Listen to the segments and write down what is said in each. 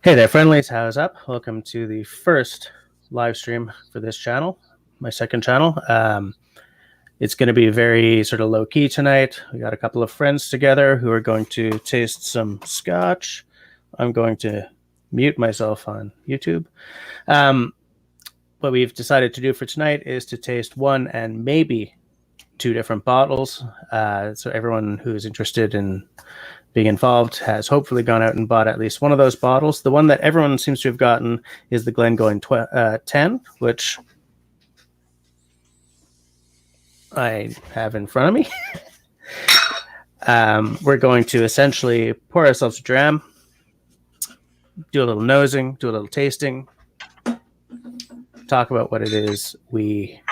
Hey there, friendlies. How's up? Welcome to the first live stream for this channel, my second channel. It's going to be very sort of low key tonight. We got a couple of friends together who are going to taste some scotch. I'm going to mute myself on YouTube. What we've decided to do for tonight is to taste one and maybe two different bottles. So everyone who's interested in being involved has hopefully gone out and bought at least one of those bottles. The one that everyone seems to have gotten is the Glengoyne 10, which I have in front of me. We're going to essentially pour ourselves a dram, do a little nosing, do a little tasting, talk about what it is we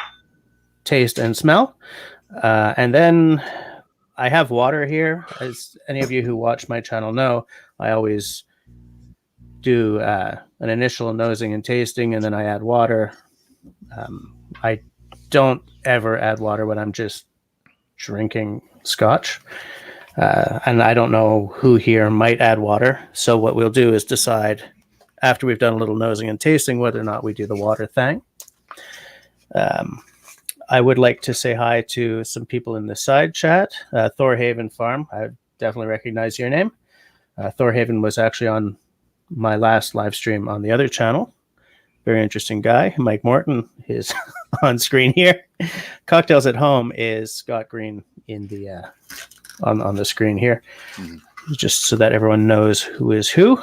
taste and smell, and then I have water here. As any of you who watch my channel know, I always do an initial nosing and tasting, and then I add water. I don't ever add water when I'm just drinking scotch. And I don't know who here might add water. So what we'll do is decide after we've done a little nosing and tasting whether or not we do the water thing. I would like to say hi to some people in the side chat. Thorhaven Farm, I definitely recognize your name. Thorhaven was actually on my last live stream on the other channel. Very interesting guy. Mike Morton is on screen here. Cocktails at Home is Scott Green in the on the screen here, just so that everyone knows who is who.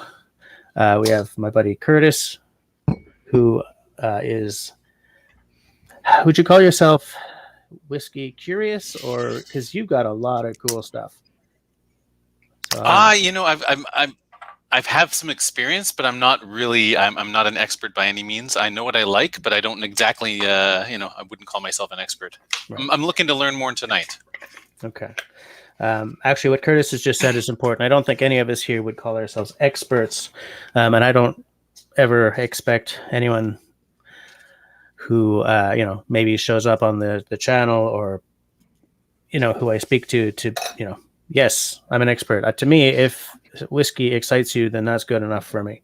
We have my buddy Curtis, who is... Would you call yourself whiskey curious, or because you've got a lot of cool stuff? So, I've had some experience, but I'm not really. I'm not an expert by any means. I know what I like, but I don't exactly. I wouldn't call myself an expert. Right. I'm looking to learn more tonight. Okay. Actually, what Curtis has just said is important. I don't think any of us here would call ourselves experts, and I don't ever expect anyone who maybe shows up on the channel or who I speak to yes, I'm an expert. To me, if whiskey excites you, then that's good enough for me,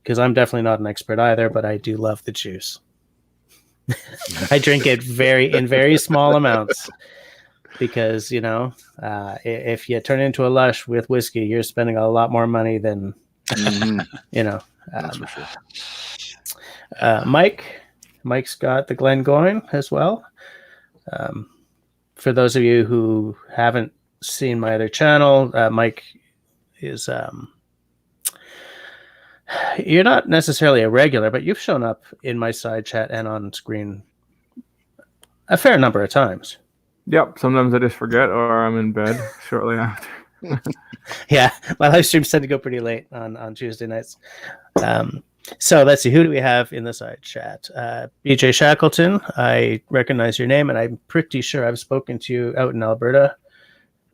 because I'm definitely not an expert either, but I do love the juice. I drink it in very small amounts because if you turn into a lush with whiskey, you're spending a lot more money than That's for sure. Mike's got the Glengoyne as well. For those of you who haven't seen my other channel, Mike is... you're not necessarily a regular, but you've shown up in my side chat and on screen a fair number of times. Yep, sometimes I just forget or I'm in bed shortly after. Yeah, my live streams tend to go pretty late on Tuesday nights. So let's see, who do we have in the side chat? BJ Shackleton, I recognize your name, and I'm pretty sure I've spoken to you out in Alberta,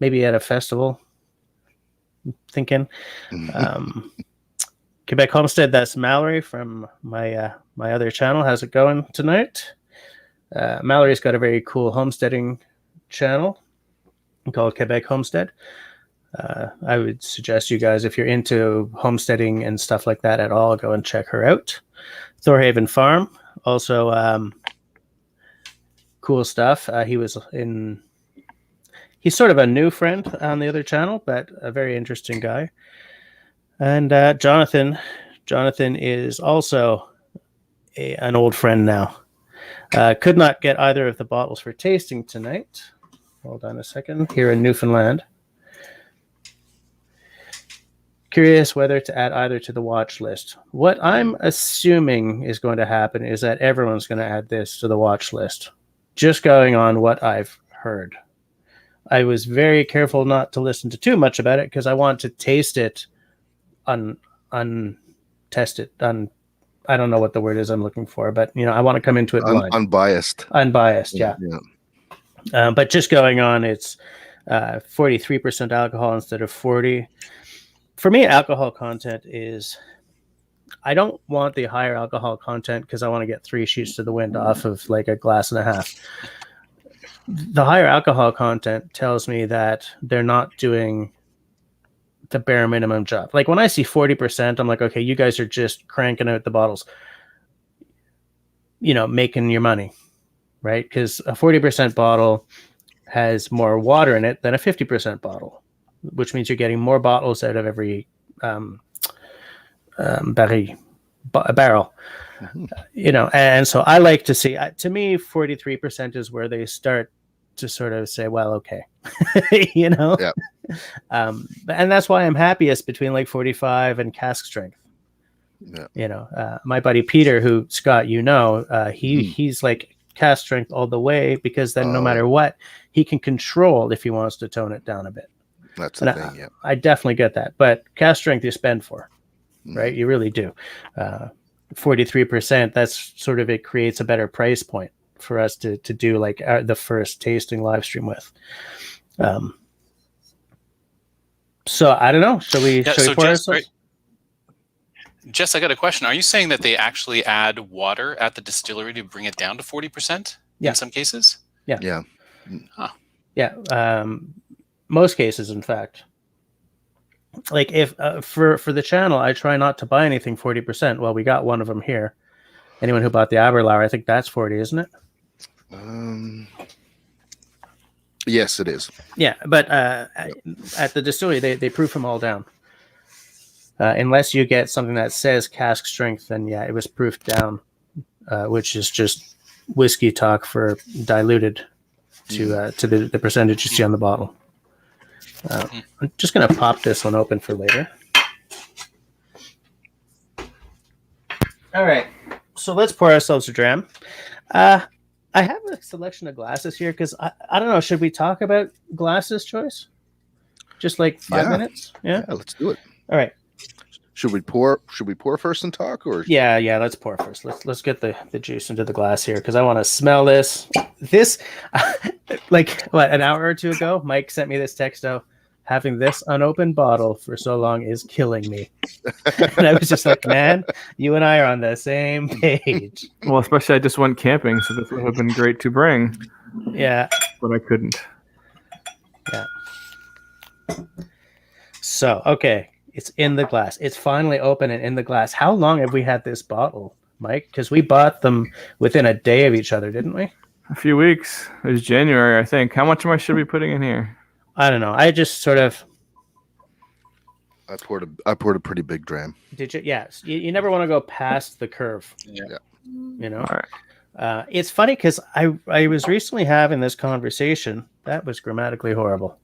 maybe at a festival, I'm thinking. Quebec Homestead, that's Mallory from my other channel. How's it going tonight? Mallory's got a very cool homesteading channel called Quebec Homestead. I would suggest you guys, if you're into homesteading and stuff like that at all, go and check her out. Thorhaven Farm, also cool stuff. He's sort of a new friend on the other channel, but a very interesting guy. And Jonathan is also an old friend now. Could not get either of the bottles for tasting tonight. Hold on a second. Here in Newfoundland. Curious whether to add either to the watch list. What I'm assuming is going to happen is that everyone's going to add this to the watch list. Just going on what I've heard. I was very careful not to listen to too much about it because I want to taste it untested. I don't know what the word is I'm looking for, but I want to come into it blind. Unbiased. Unbiased, yeah. But just going on, it's 43% alcohol instead of 40%. For me, alcohol content is... I don't want the higher alcohol content because I want to get 3 sheets to the wind off of like a glass and a half. The higher alcohol content tells me that they're not doing the bare minimum job. Like when I see 40%, I'm like, okay, you guys are just cranking out the bottles, making your money, right? Because a 40% bottle has more water in it than a 50% bottle, which means you're getting more bottles out of every barrel. And so I like to see, to me, 43% is where they start to sort of say, well, okay, Yeah. And that's why I'm happiest between like 45 and cask strength. Yeah. My buddy Peter, who Scott, he's like cask strength all the way, because then no matter what, he can control if he wants to tone it down a bit. That's the thing. Yeah. I definitely get that, but cask strength you spend for, right? You really do. 43%. That's sort of, it creates a better price point for us to do like the first tasting live stream with. So I don't know. Shall we pour ourselves? Jess, I got a question. Are you saying that they actually add water at the distillery to bring it down to 40% in some cases? Yeah. Yeah. Huh. Yeah. Most cases, in fact. Like if for the channel, I try not to buy anything 40%. Well, we got one of them here. Anyone who bought the Aberlour, I think that's 40, isn't it? Yes, it is. Yeah, but at the distillery, they proof them all down. Unless you get something that says cask strength, then yeah, it was proofed down, which is just whiskey talk for diluted to the percentage you see on the bottle. I'm just going to pop this one open for later. All right, so let's pour ourselves a dram. I have a selection of glasses here because I don't know. Should we talk about glasses choice? Just like 5 minutes? Yeah, let's do it. All right. Should we pour first and talk, or yeah, let's pour first. Let's get the juice into the glass here because I want to smell this. This like an hour or two ago, Mike sent me this text out. Having this unopened bottle for so long is killing me. And I was just like, man, you and I are on the same page. Well, especially I just went camping, so this would have been great to bring. Yeah. But I couldn't. Yeah. So, okay. It's in the glass. It's finally open and in the glass. How long have we had this bottle, Mike? Because we bought them within a day of each other, didn't we? A few weeks. It was January, I think. How much should we be putting in here? I don't know. I just sort of. I poured a pretty big dram. Did you? Yes. You never want to go past the curve. Yeah. All right. It's funny because I was recently having this conversation. That was grammatically horrible.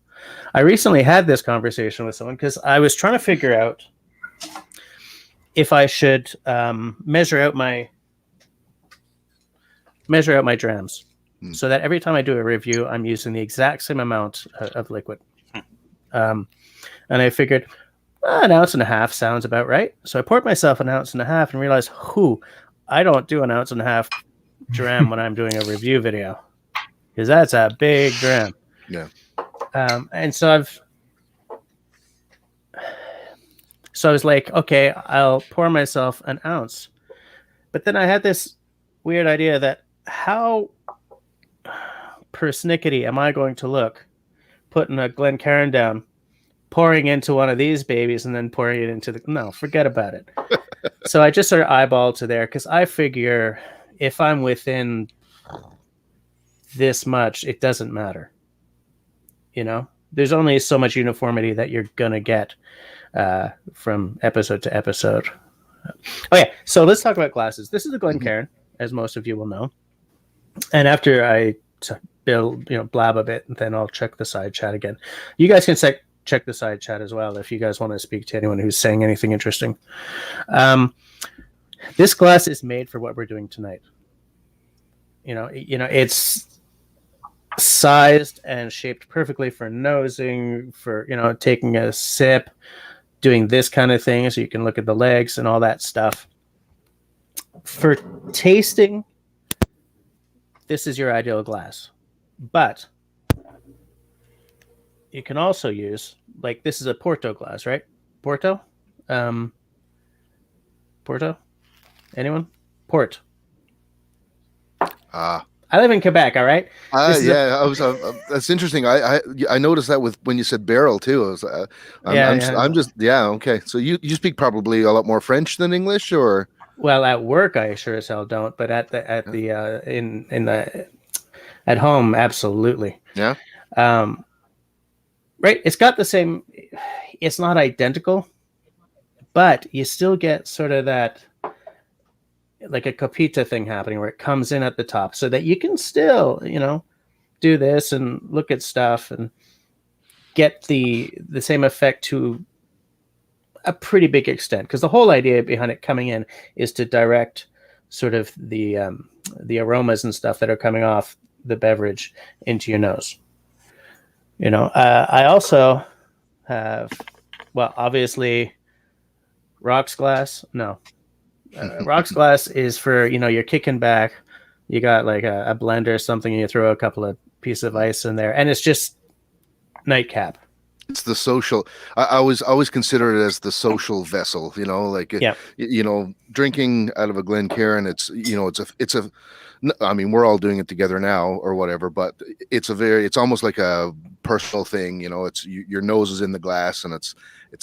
I recently had this conversation with someone because I was trying to figure out if I should measure out my drams. So that every time I do a review, I'm using the exact same amount of liquid. And I figured an ounce and a half sounds about right. So I poured myself an ounce and a half and realized, I don't do an ounce and a half dram when I'm doing a review video because that's a big dram. Yeah. And so I was like, okay, I'll pour myself an ounce. But then I had this weird idea that how persnickety am I going to look putting a Glencairn down, pouring into one of these babies, and then pouring it into no, forget about it. So I just sort of eyeballed to there because I figure if I'm within this much, it doesn't matter. There's only so much uniformity that you're going to get from episode to episode. Okay, so let's talk about glasses. This is a Glencairn, as most of you will know. And after I blab a bit, then I'll check the side chat again. You guys can check the side chat as well if you guys want to speak to anyone who's saying anything interesting. This glass is made for what we're doing tonight. It's sized and shaped perfectly for nosing, for taking a sip, doing this kind of thing so you can look at the legs and all that stuff. For tasting, this is your ideal glass. But you can also use, like, this is a Porto glass, right? Porto? Porto? Anyone? Port. I live in Quebec. All right. This is Yeah, I was. That's interesting. I noticed that with when you said barrel too. I was. I'm just. Yeah. Okay. So you speak probably a lot more French than English, or? well, at work, I sure as hell don't. But in the at home, absolutely. Yeah. Right. It's got the same. It's not identical, but you still get sort of that, like a copita thing happening where it comes in at the top, so that you can still, do this and look at stuff and get the same effect to a pretty big extent, because the whole idea behind it coming in is to direct sort of the aromas and stuff that are coming off the beverage into your nose. I also have, well, obviously, rocks glass. No, rocks glass is for, you're kicking back, you got like a blender or something, and you throw a couple of pieces of ice in there, and it's just nightcap. It's the social. I always consider it as the social vessel. Like Yeah. Drinking out of a Glencairn. It's a. I mean, we're all doing it together now or whatever, but it's almost like a personal thing. It's your nose is in the glass, and it's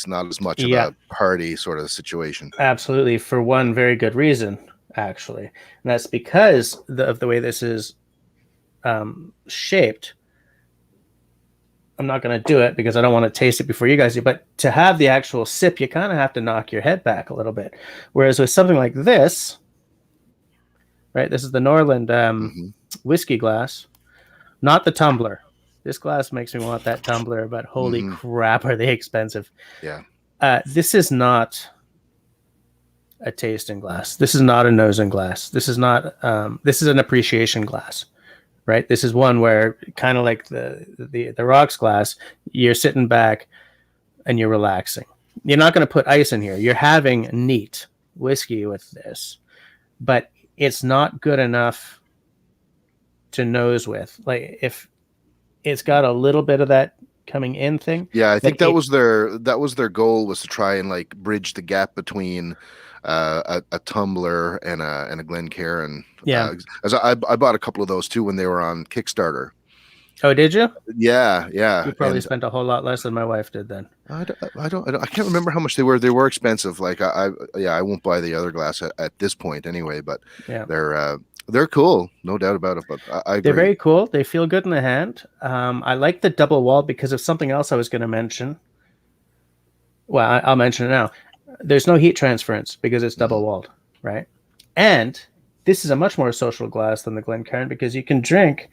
not as much of a party sort of situation. Absolutely, for one very good reason, actually, and that's because of the way this is shaped. I'm not going to do it because I don't want to taste it before you guys do, but to have the actual sip, you kind of have to knock your head back a little bit. Whereas with something like this, right, this is the Norland whiskey glass, not the tumbler. This glass makes me want that tumbler, but holy crap, are they expensive. Yeah. This is not a tasting glass. This is not a nosing glass. This is not, this is an appreciation glass. Right, this is one where, kind of like the rocks glass, you're sitting back and you're relaxing. You're not going to put ice in here. You're having neat whiskey with this, but it's not good enough to nose with. Like, if it's got a little bit of that coming in thing. Yeah, I think that was their goal, was to try and like bridge the gap between a tumbler and a Glencairn. Yeah, as I bought a couple of those too when they were on Kickstarter. Oh, did you? Yeah. You probably spent a whole lot less than my wife did then. I can't remember how much they were. They were expensive. Like I won't buy the other glass at this point anyway. But yeah, they're cool, no doubt about it. But I agree. They're very cool. They feel good in the hand. I like the double walled because of something else I was going to mention. Well, I'll mention it now. There's no heat transference because it's double walled, right? And this is a much more social glass than the Glencairn because you can drink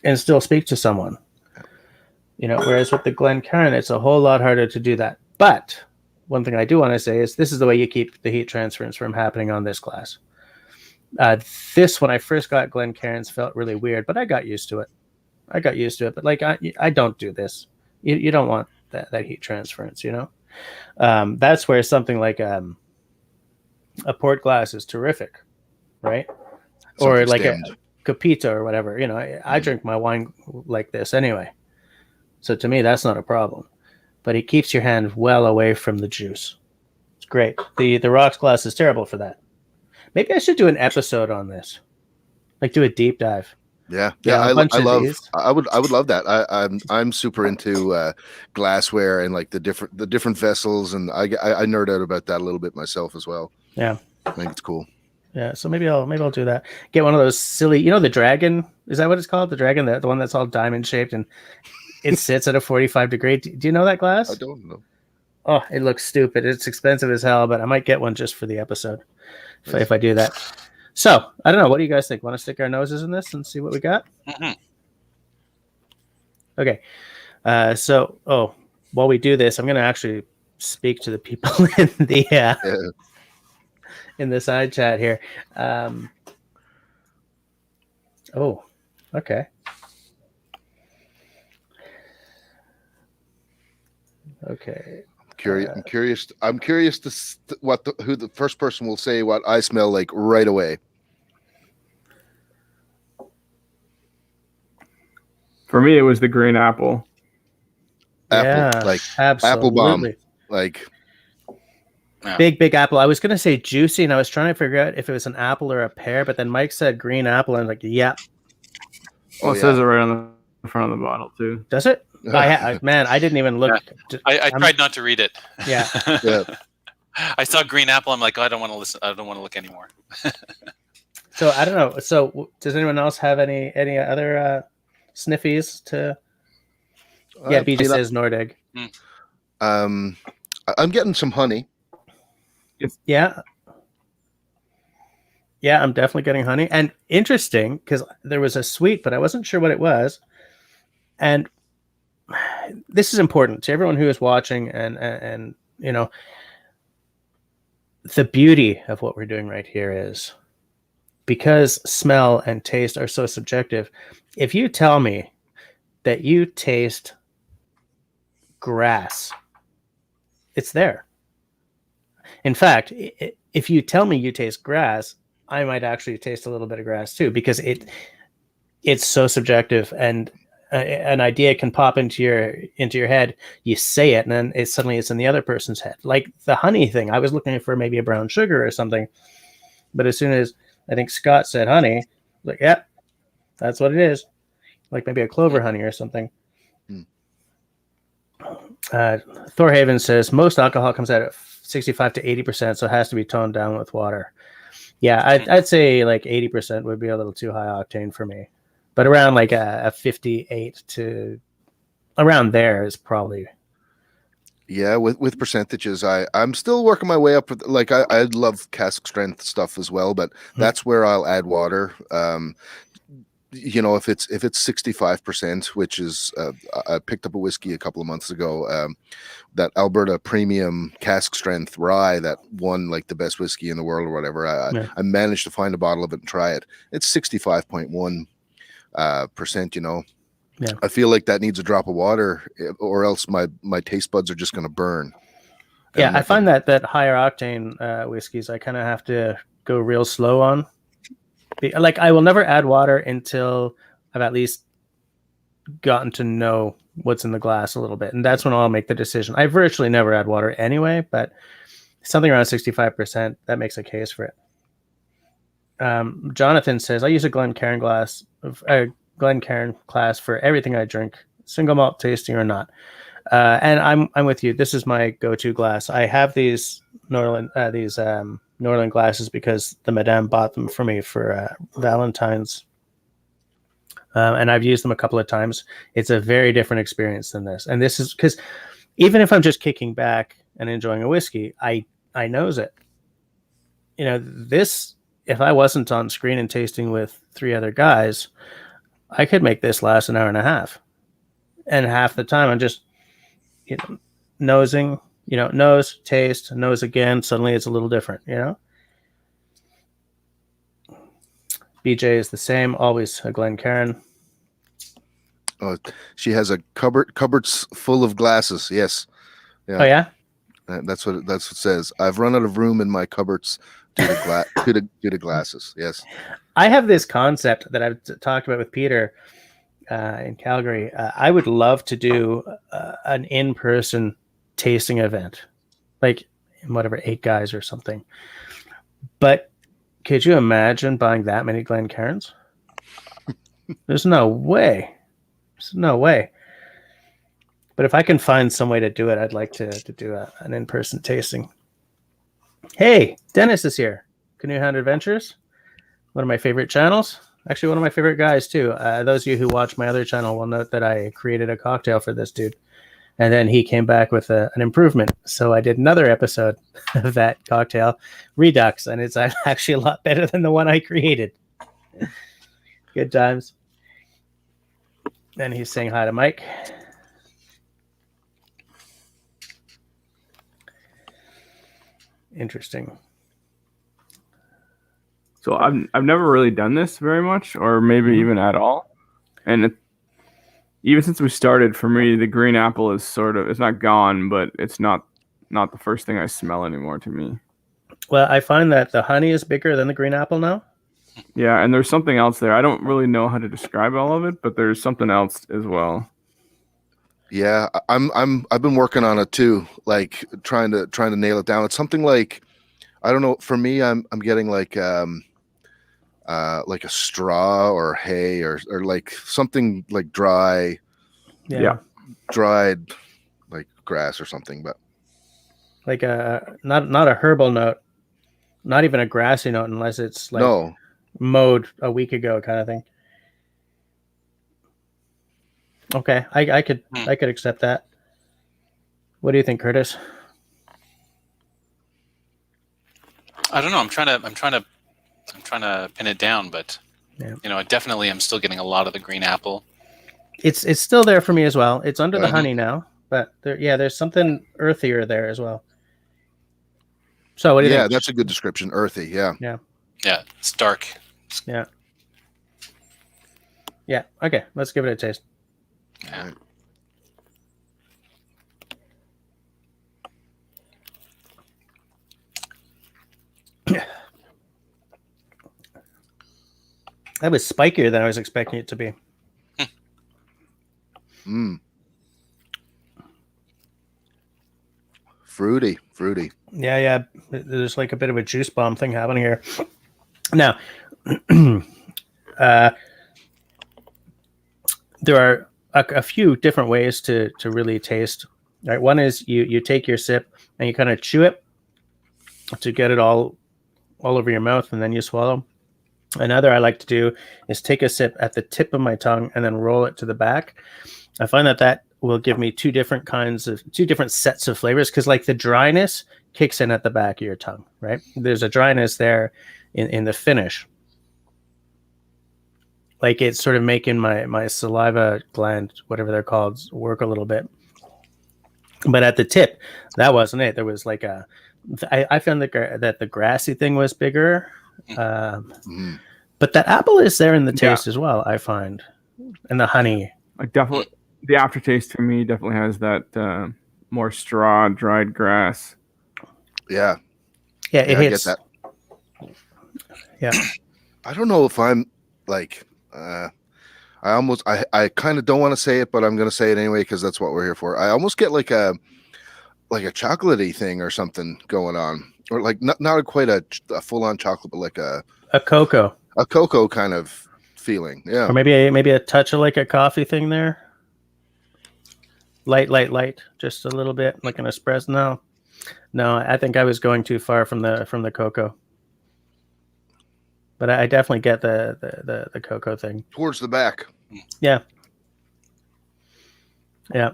and still speak to someone. Whereas with the Glencairn, it's a whole lot harder to do that. But one thing I do want to say is this is the way you keep the heat transference from happening on this glass. This, when I first got Glencairns, felt really weird, but I got used to it. But like, I don't do this. You don't want that heat transference, That's where something like a port glass is terrific, right? Something or like stemmed. A copita or whatever. I drink my wine like this anyway. So to me, that's not a problem. But it keeps your hand well away from the juice. It's great. The rocks glass is terrible for that. Maybe I should do an episode on this, like do a deep dive. Yeah. I would love that. I'm super into glassware and like the different vessels, and I nerd out about that a little bit myself as well. Yeah, I think it's cool. Yeah, so maybe I'll do that. Get one of those silly, the dragon. Is that what it's called? The dragon, the one that's all diamond shaped and it sits at a 45 degree. Do you know that glass? I don't know. Oh, it looks stupid. It's expensive as hell, but I might get one just for the episode if I do that. So, I don't know. What do you guys think? Want to stick our noses in this and see what we got? Mm-hmm. Okay. While we do this, I'm going to actually speak to the people in the in the side chat here. Okay. Okay. I'm curious to who the first person will say what I smell like right away. For me, it was the green apple. Apple, like absolutely. apple bomb, like Yeah. Big apple. I was going to say juicy, and I was trying to figure out if it was an apple or a pear, but then Mike said green apple, and I'm like, yeah. Well, it says it right on the front of the bottle too. Does it? Man, I didn't even look. Yeah. I tried not to read it. Yeah. Yeah. I saw green apple. I'm like, oh, I don't want to listen. I don't want to look anymore. So I don't know. So does anyone else have any other sniffies to? Yeah, BJ says Nordig. I'm getting some honey. Yeah. Yeah, I'm definitely getting honey. And interesting, because there was a sweet, but I wasn't sure what it was. And this is important to everyone who is watching, and you know, the beauty of what we're doing right here is, because smell and taste are so subjective, if you tell me that you taste grass, it's there. In fact, if you tell me you taste grass, I might actually taste a little bit of grass too, because it's so subjective, and an idea can pop into your head. You say it, and then suddenly it's in the other person's head. Like the honey thing, I was looking for maybe a brown sugar or something, but as soon as I think Scott said honey, like, yep, that's what it is. Like maybe a clover honey or something. Thorhaven says most alcohol comes out at 65 to 80%, so it has to be toned down with water. Yeah, I'd say like 80% would be a little too high octane for me, but around like a 58 to around there is probably. Yeah, with percentages, I'm still working my way up. Like I love cask strength stuff as well, but that's where I'll add water. You know, if it's 65%, which is I picked up a whiskey a couple of months ago, that Alberta premium cask strength rye that won like the best whiskey in the world or whatever. I managed to find a bottle of it and try it. It's 65.1%. You know, yeah. I feel like that needs a drop of water, or else my taste buds are just going to burn. Yeah, I find that higher octane whiskeys, I kind of have to go real slow on. Like I will never add water until I've at least gotten to know what's in the glass a little bit, and that's when I'll make the decision. I virtually never add water anyway, but something around 65%, that makes a case for it. Jonathan says I use a Glencairn class for everything I drink, single malt tasting or not. And I'm with you. This is my go-to glass. I have these Norland glasses because the madame bought them for me for Valentine's, and I've used them a couple of times. It's a very different experience than this, and this is because even if I'm just kicking back and enjoying a whiskey, I nose it. You know, this, if I wasn't on screen and tasting with 3 other guys, I could make this last an hour and a half, and half the time I'm just, you know, nosing. You know, nose, taste, nose again. Suddenly it's a little different, you know? BJ is the same, always a Glencairn. Oh, she has a cupboards full of glasses. Yes. Yeah. Oh, yeah? That's what it says. I've run out of room in my cupboards due to glasses. Yes. I have this concept that I've talked about with Peter in Calgary. I would love to do an in-person tasting event, like whatever, 8 guys or something. But could you imagine buying that many Glencairns? There's no way. But if I can find some way to do it, I'd like to do an in-person tasting. Hey, Dennis is here. Canoe Hound Adventures, one of my favorite channels. Actually, one of my favorite guys too. Those of you who watch my other channel will note that I created a cocktail for this dude. And then he came back with an improvement. So I did another episode of that cocktail, Redux, and it's actually a lot better than the one I created. Good times. And he's saying hi to Mike. Interesting. So I've never really done this very much, or maybe even at all. And even since we started, for me, the green apple is it's not gone, but it's not the first thing I smell anymore to me. Well, I find that the honey is bigger than the green apple now. Yeah, and there's something else there. I don't really know how to describe all of it, but there's something else as well. Yeah, I've been working on it too, like trying to nail it down. It's something like, I don't know, for me I'm getting like a straw or hay or like something like dried like grass or something, but like a not a herbal note, not even a grassy note, unless it's like no. mowed a week ago kind of thing. Okay, I could accept that. What do you think, Curtis? I don't know. I'm trying to pin it down, but Yeah. I definitely am still getting a lot of the green apple. It's still there for me as well. It's under the honey now, but there's something earthier there as well. So what do you think? Yeah, that's a good description. Earthy, yeah. Yeah, it's dark. Yeah. Okay, let's give it a taste. Yeah. That was spikier than I was expecting it to be. Fruity. Yeah. There's like a bit of a juice bomb thing happening here. Now, there are a few different ways to really taste. Right, one is you take your sip and you kind of chew it to get it all over your mouth, and then you swallow. Another I like to do is take a sip at the tip of my tongue and then roll it to the back. I find that will give me two different sets of flavors, because like the dryness kicks in at the back of your tongue, right? There's a dryness there in the finish. Like it's sort of making my saliva gland, whatever they're called, work a little bit. But at the tip, that wasn't it. There was like I found that the grassy thing was bigger. But that apple is there in the taste as well, I find. And the honey. Like definitely the aftertaste for me definitely has that more straw, dried grass. Yeah. Yeah, it hits. I get that. Yeah. I don't know if I'm like I kind of don't want to say it, but I'm going to say it anyway because that's what we're here for. I almost get like a chocolatey thing or something going on, or like not quite a full-on chocolate, but like a cocoa kind of feeling. Yeah. Or maybe a touch of like a coffee thing there. Light, just a little bit, like an espresso. No, I think I was going too far from the cocoa. But I definitely get the cocoa thing. Towards the back. Yeah. Yeah.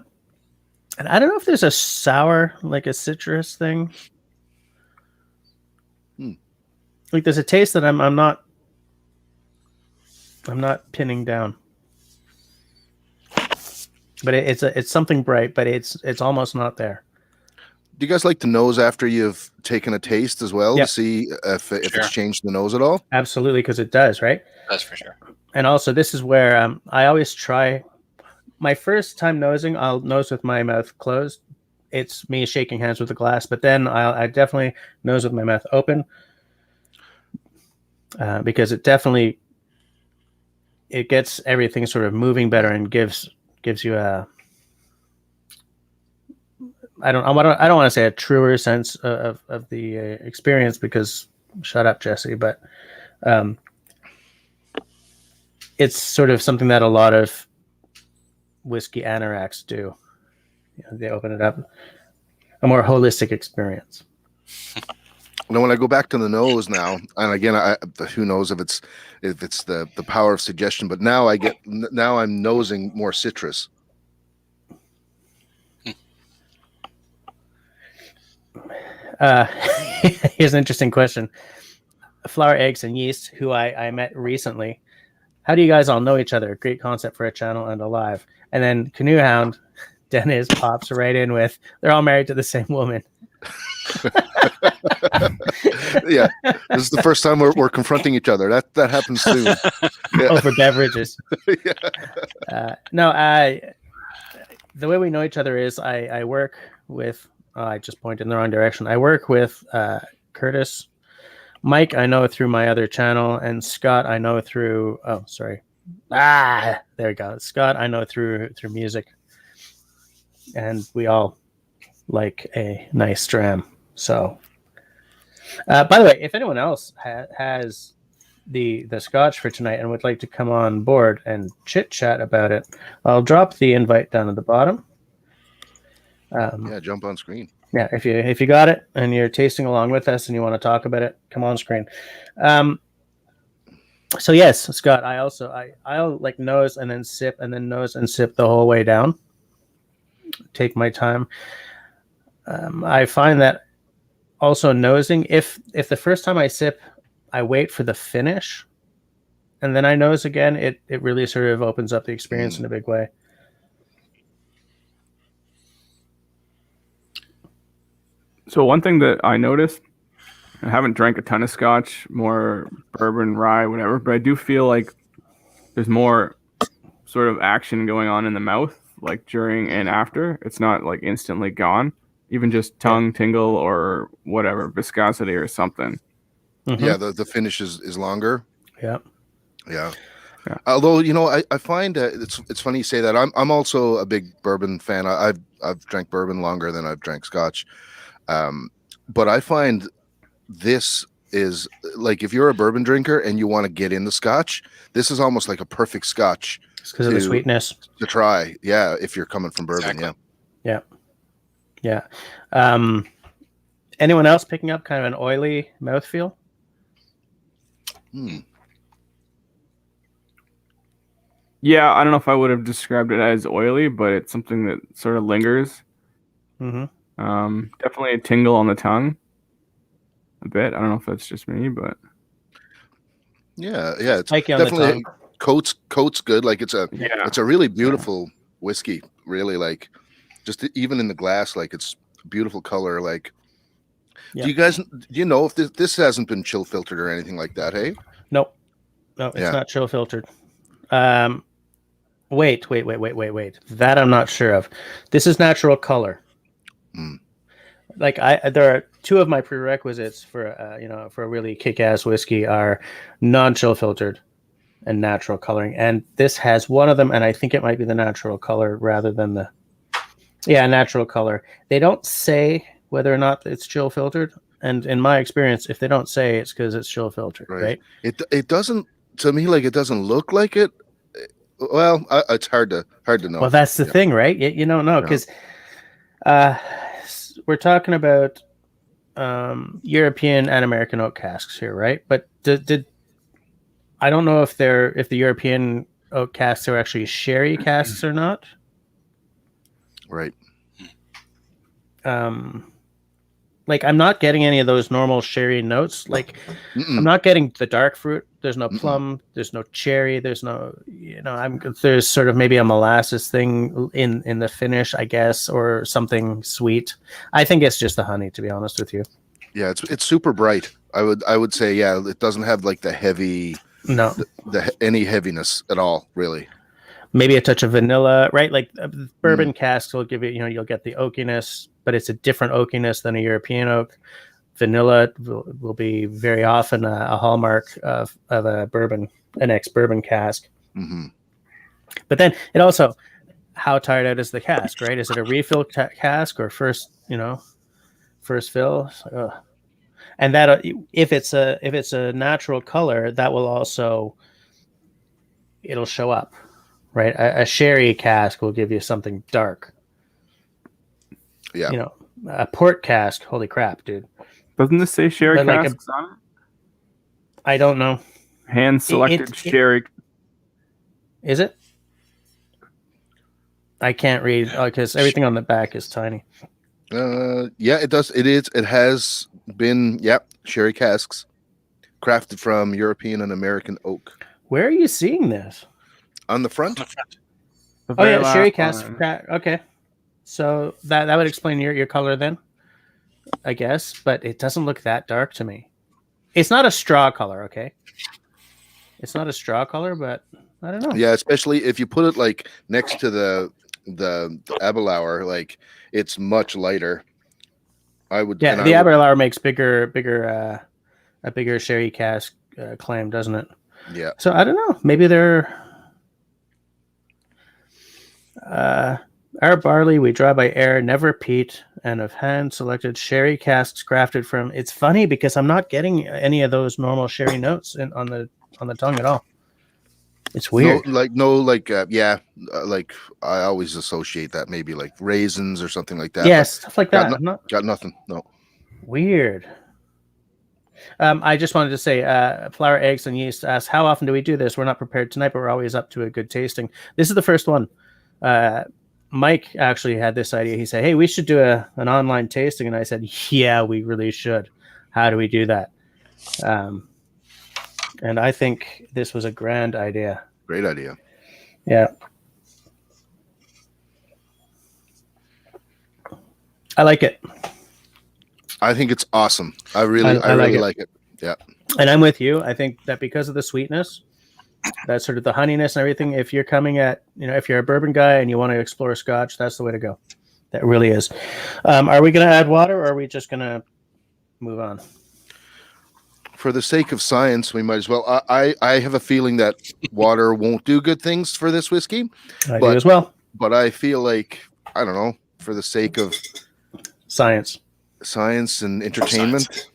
And I don't know if there's a sour, like a citrus thing. Like there's a taste that I'm not pinning down. But it's something bright, but it's almost not there. Do you guys like to nose after you've taken a taste as well to see if it's changed the nose at all? Absolutely, because it does, right? That's for sure. And also, this is where I always try. My first time nosing, I'll nose with my mouth closed. It's me shaking hands with the glass, but then I definitely nose with my mouth open because it gets everything sort of moving better and gives you a. I don't want to say a truer sense of the experience, because shut up, Jesse, but it's sort of something that a lot of whiskey anoraks do. They open it up, a more holistic experience. Now, when I go back to the nose now, and again, who knows if it's the power of suggestion, but now I'm nosing more citrus. Here's an interesting question. Flour, eggs, and yeast, who I met recently. How do you guys all know each other? Great concept for a channel and a live. And then Canoe Hound, Dennis pops right in with, they're all married to the same woman. Yeah, this is the first time we're confronting each other. That happens soon. Yeah. Over beverages. Yeah. The way we know each other is I work with. I just pointed in the wrong direction. I work with Curtis. Mike, I know through my other channel, and Scott, I know through. Oh, sorry. There we go. Scott, I know through music. and we all like a nice dram. So, by the way, if anyone else has the Scotch for tonight and would like to come on board and chit chat about it, I'll drop the invite down at the bottom. Yeah, jump on screen. Yeah, if you got it and you're tasting along with us and you want to talk about it, come on screen. So yes, Scott, I'll like nose and then sip and then nose and sip the whole way down. Take my time. I find that also nosing, if the first time I sip, I wait for the finish and then I nose again, it really sort of opens up the experience in a big way. So one thing that I noticed, I haven't drank a ton of Scotch, more bourbon, rye, whatever, but I do feel like there's more sort of action going on in the mouth, like during and after. It's not like instantly gone, even just tongue tingle or whatever, viscosity or something. Mm-hmm. Yeah, the finish is longer. Yeah. Although, you know, I find it's funny you say that. I'm also a big bourbon fan. I've drank bourbon longer than I've drank Scotch. But I find this is like, if you're a bourbon drinker and you want to get into Scotch, this is almost like a perfect Scotch. It's because of the sweetness to try. Yeah, if you're coming from bourbon. Exactly. Yeah. Anyone else picking up kind of an oily mouthfeel? Yeah, I don't know if I would have described it as oily, but it's something that sort of lingers. Mm-hmm. Definitely a tingle on the tongue. A bit. I don't know if that's just me, but yeah, it's Spiky on the definitely tongue. coats good. Like it's a really beautiful whiskey. Really, like just even in the glass, like it's beautiful color. Like, do you know if this hasn't been chill filtered or anything like that? Hey, no, it's not chill filtered. Wait. That I'm not sure of. This is natural color. Like there are two of my prerequisites for for a really kick-ass whiskey are non-chill filtered and natural coloring, and this has one of them, and I think it might be the natural color rather than the natural color. They don't say whether or not it's chill filtered, and in my experience, if they don't say, it's because it's chill filtered, right? It doesn't, to me, like, it doesn't look like it. Well, it's hard to know. Well, that's the thing, right? You don't know because we're talking about European and American oak casks here, right? But did I don't know if the European oak casks are actually sherry casks or not. Right. Like I'm not getting any of those normal sherry notes. Like I'm not getting the dark fruit. There's no plum. There's no cherry. There's no, there's sort of maybe a molasses thing in the finish, I guess, or something sweet. I think it's just the honey, to be honest with you. Yeah, it's super bright. I would say, it doesn't have like the heavy, any heaviness at all, really. Maybe a touch of vanilla, right? Like bourbon casks will give you, you'll get the oakiness, but it's a different oakiness than a European oak. Vanilla will be very often a hallmark of a bourbon, an ex-bourbon cask. Mm-hmm. But then it also, how tired out is the cask, right? Is it a refill cask or first fill? And that if it's a natural color, that will also, it'll show up, right? A sherry cask will give you something dark. Yeah. A port cask. Holy crap, dude. Doesn't this say sherry casks on it? I don't know. Hand selected sherry. Is it? I can't read because everything on the back is tiny. It does. It is. It has been. Sherry casks, crafted from European and American oak. Where are you seeing this? On the front. Oh yeah, sherry cask. Okay, so that would explain your color then, I guess. But it doesn't look that dark to me. It's not a straw color, okay? It's not a straw color, but I don't know. Yeah, especially if you put it like next to the Aberlour, like it's much lighter. I would. Yeah, the Aberlour makes a bigger sherry cask claim, doesn't it? Yeah. So I don't know. Maybe they're. Our barley we dry by air, never peat, and of hand-selected sherry casks crafted from. It's funny because I'm not getting any of those normal sherry notes on the tongue at all. It's weird. Like I always associate that maybe like raisins or something like that. Yes, stuff like that. Got nothing. No. Weird. I just wanted to say, flour, eggs, and yeast asked, how often do we do this? We're not prepared tonight, but we're always up to a good tasting. This is the first one. Mike actually had this idea. He said, hey, we should do an online tasting. And I said, yeah, we really should. How do we do that? And I think this was a grand idea. Great idea. Yeah. I like it. I think it's awesome. I really like it. Yeah. And I'm with you. I think that because of the sweetness, that sort of the honeyness and everything, if you're coming at, if you're a bourbon guy and you want to explore Scotch, that's the way to go. That really is. Are we going to add water, or are we just going to move on? For the sake of science, we might as well. I have a feeling that water won't do good things for this whiskey. I do as well. But I feel like, I don't know, for the sake of science and entertainment,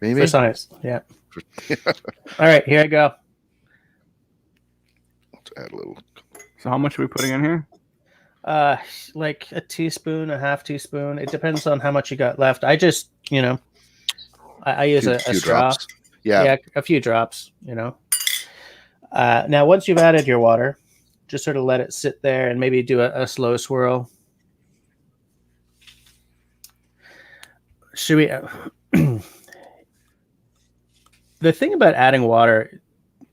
maybe. For science, yeah. All right, here I go. Let's add a little. So how much are we putting in here? Like a teaspoon, a half teaspoon. It depends on how much you got left. I just, I use a straw. Drops. Yeah, a few drops, Now, once you've added your water, just sort of let it sit there and maybe do a slow swirl. Should we... The thing about adding water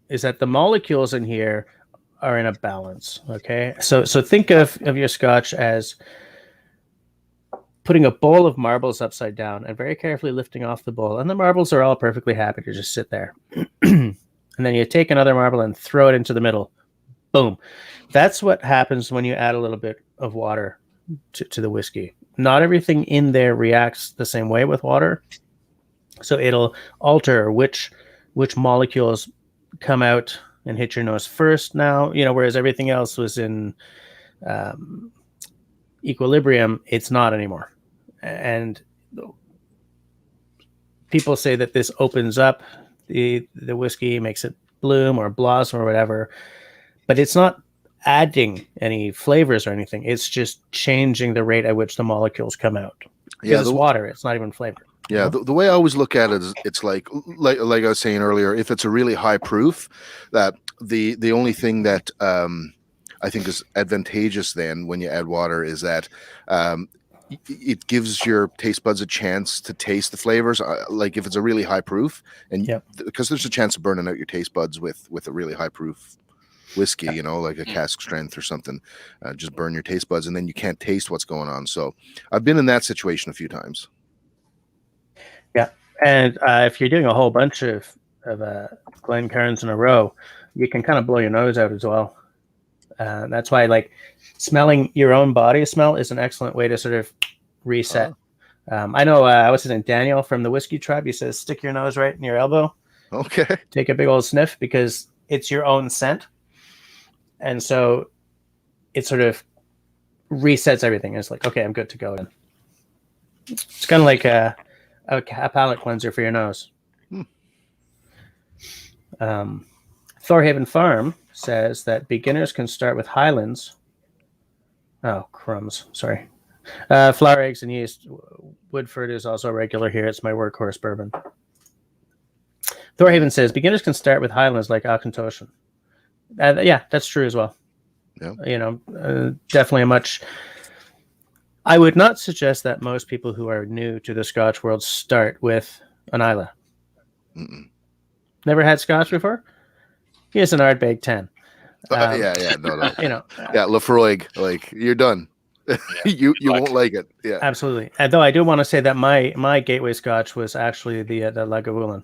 is that the molecules in here are in a balance, okay? So think of your Scotch as putting a bowl of marbles upside down and very carefully lifting off the bowl. And the marbles are all perfectly happy to just sit there. And then you take another marble and throw it into the middle. Boom. That's what happens when you add a little bit of water to the whiskey. Not everything in there reacts the same way with water. So it'll alter which molecules come out and hit your nose first now, whereas everything else was in equilibrium. It's not anymore. And people say that this opens up the whiskey, makes it bloom or blossom or whatever, but it's not adding any flavors or anything. It's just changing the rate at which the molecules come out. Because it's water. It's not even flavor. Yeah, the way I always look at it is it's like I was saying earlier, if it's a really high proof, that the only thing that I think is advantageous then when you add water is that it gives your taste buds a chance to taste the flavors. Like if it's a really high proof, and because there's a chance of burning out your taste buds with a really high proof whiskey, like a cask strength or something, just burn your taste buds and then you can't taste what's going on. So I've been in that situation a few times. Yeah, and if you're doing a whole bunch of Glencairns in a row, you can kind of blow your nose out as well. That's why, smelling your own body smell is an excellent way to sort of reset. I know, what's his name, Daniel from the Whiskey Tribe, he says, stick your nose right in your elbow. Okay. Take a big old sniff because it's your own scent. And so it sort of resets everything. It's like, okay, I'm good to go. It's kind of like a palate cleanser for your nose. Thorhaven Farm says that beginners can start with Highlands. Oh, crumbs. Sorry. Flour, eggs, and yeast. Woodford is also regular here. It's my workhorse bourbon. Thorhaven says beginners can start with Highlands like Auchentoshan. Yeah, that's true as well. Yeah. Definitely I would not suggest that most people who are new to the Scotch world start with an Islay. Never had Scotch before? Here's an Ardbeg 10. No. Yeah, Lafroig, you're done. you won't like it. Yeah, absolutely. Though I do want to say that my gateway Scotch was actually the Lagavulin.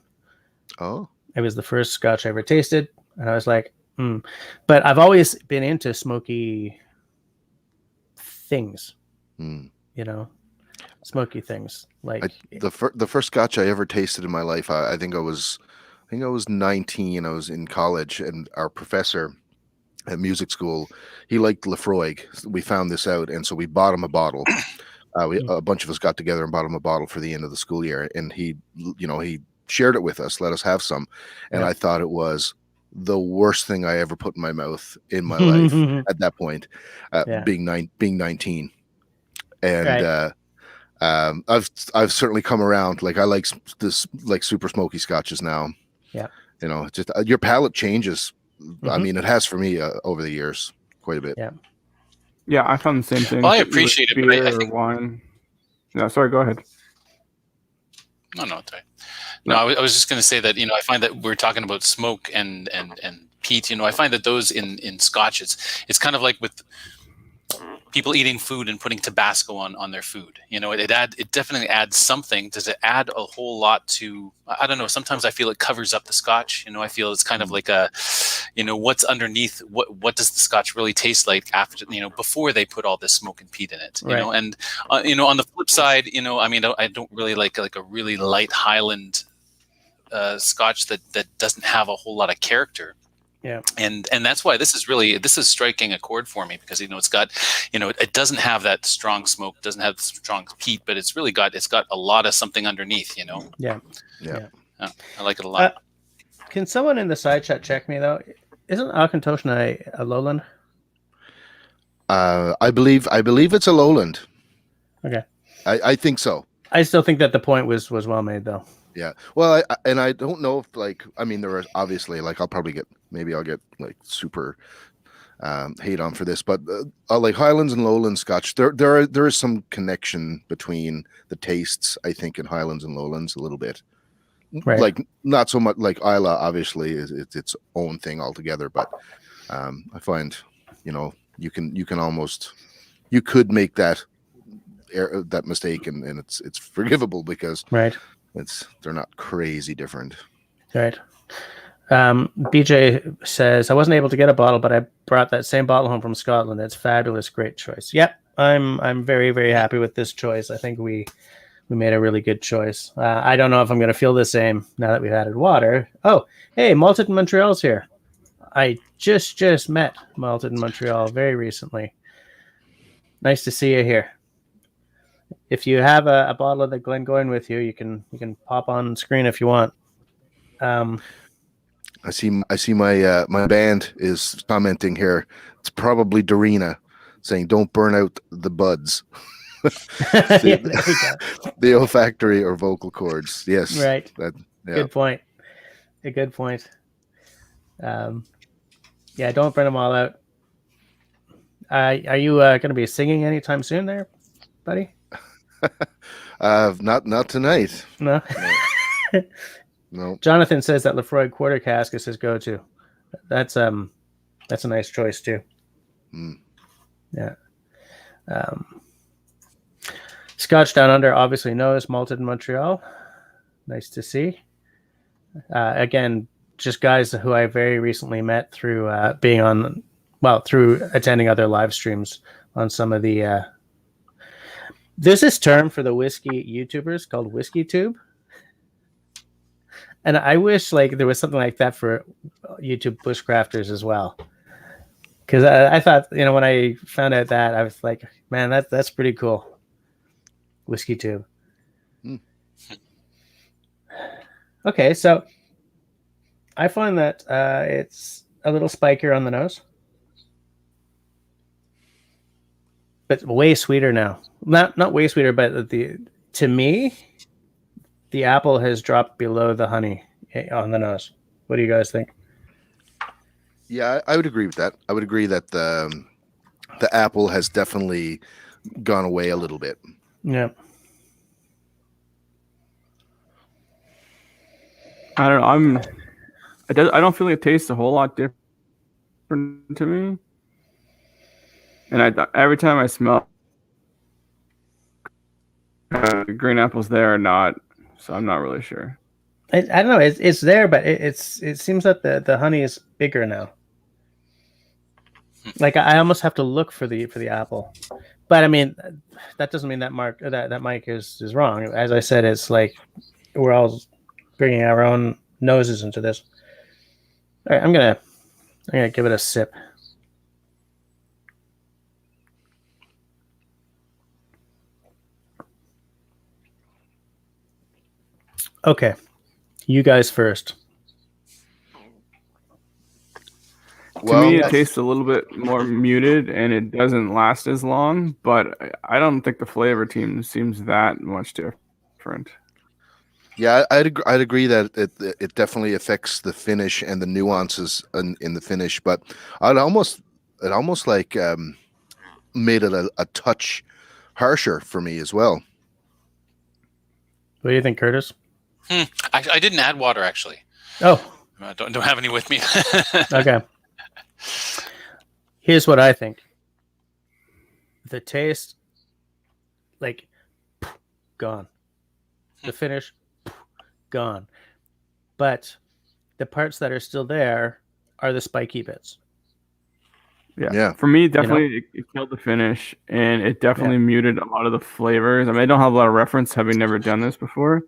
Oh, it was the first Scotch I ever tasted, and I was like, But I've always been into smoky things. Smoky things. The first Scotch I ever tasted in my life, I think I was 19. I was in college, and our professor at music school. He liked Lefroy. We found this out, and so we bought him a bottle. A bunch of us got together and bought him a bottle for the end of the school year, and he shared it with us, let us have some, and I thought it was the worst thing I ever put in my mouth in my life at that point, being 19, and I've certainly come around. Like I like super smoky scotches now. Yeah, just your palate changes. I mean, it has for me over the years quite a bit. Yeah, I found the same thing. Well, I appreciate it, but I think wine. No, sorry, go ahead. No, it's right. No, I was just going to say that, I find that we're talking about smoke and peat. I find that those in Scotch, it's kind of like with people eating food and putting Tabasco on their food. It definitely adds something. Does it add a whole lot to? I don't know. Sometimes I feel it covers up the Scotch. I feel it's kind of like a, what's underneath. What does the Scotch really taste like after? Before they put all this smoke and peat in it. Right. And on the flip side, I don't really like a really light Highland Scotch that doesn't have a whole lot of character. Yeah. And that's why this is striking a chord for me, because it's got, it doesn't have that strong smoke, doesn't have strong peat, but it's got a lot of something underneath, Yeah. I like it a lot. Can someone in the side chat check me though? Isn't Auchentoshan a lowland? I believe it's a lowland. Okay. I think so. I still think that the point was well made though. Yeah. Well, I don't know if there are obviously I'll get super hate on for this, but like Highlands and Lowland Scotch, there is some connection between the tastes, I think, in Highlands and Lowlands a little bit. Right. Like not so much like Isla obviously is its own thing altogether, but I find you could make that mistake and it's forgivable because they're not crazy different. Right. BJ says, I wasn't able to get a bottle, but I brought that same bottle home from Scotland. It's fabulous. Great choice. Yep. I'm very, very happy with this choice. I think we made a really good choice. I don't know if I'm going to feel the same now that we've added water. Oh, hey, Malted in Montreal's here. I just met Malted in Montreal very recently. Nice to see you here. If you have a bottle of the Glengoyne with you, you can pop on screen if you want. I see my band is commenting here. It's probably Dorina saying, "Don't burn out the buds." The olfactory or vocal cords. Yes. Right. Good point. A good point. Yeah, don't burn them all out. Are you going to be singing anytime soon there, buddy? Not tonight. No. No. Jonathan says that Lefroy Quarter Cask is his go-to. That's a nice choice too. Yeah. Scotch Down Under obviously knows Malted in Montreal. Nice to see. Again, just guys who I very recently met through through attending other live streams on some of the. There's this term for the whiskey YouTubers called Whiskey Tube. And I wish there was something like that for YouTube bushcrafters as well. Because I thought, when I found out that, I was like, man, that's pretty cool. Whiskey Tube. Okay, so I find that it's a little spikier on the nose. But way sweeter now. Not way sweeter, but to me, the apple has dropped below the honey on the nose. What do you guys think? Yeah, I would agree with that. I would agree that the apple has definitely gone away a little bit. Yeah. I don't know. I don't feel like it tastes a whole lot different to me. And every time I smell green apples there or not, so I'm not really sure. I don't know. It's there, but it seems that the honey is bigger now. I almost have to look for the apple, but I mean that doesn't mean that Mike is wrong. As I said, it's we're all bringing our own noses into this. All right, I'm gonna give it a sip. Okay, you guys first. To me, it tastes a little bit more muted, and it doesn't last as long. But I don't think the flavor seems that much different. Yeah, I'd agree that it definitely affects the finish and the nuances in the finish. But it almost like made it a touch harsher for me as well. What do you think, Curtis? I didn't add water, actually. Oh, I don't have any with me. okay. Here's what I think. The taste, like, gone. The finish, gone. But the parts that are still there are the spiky bits. Yeah. For me, definitely it killed the finish, and it definitely muted a lot of the flavors. I mean, I don't have a lot of reference, having never done this before,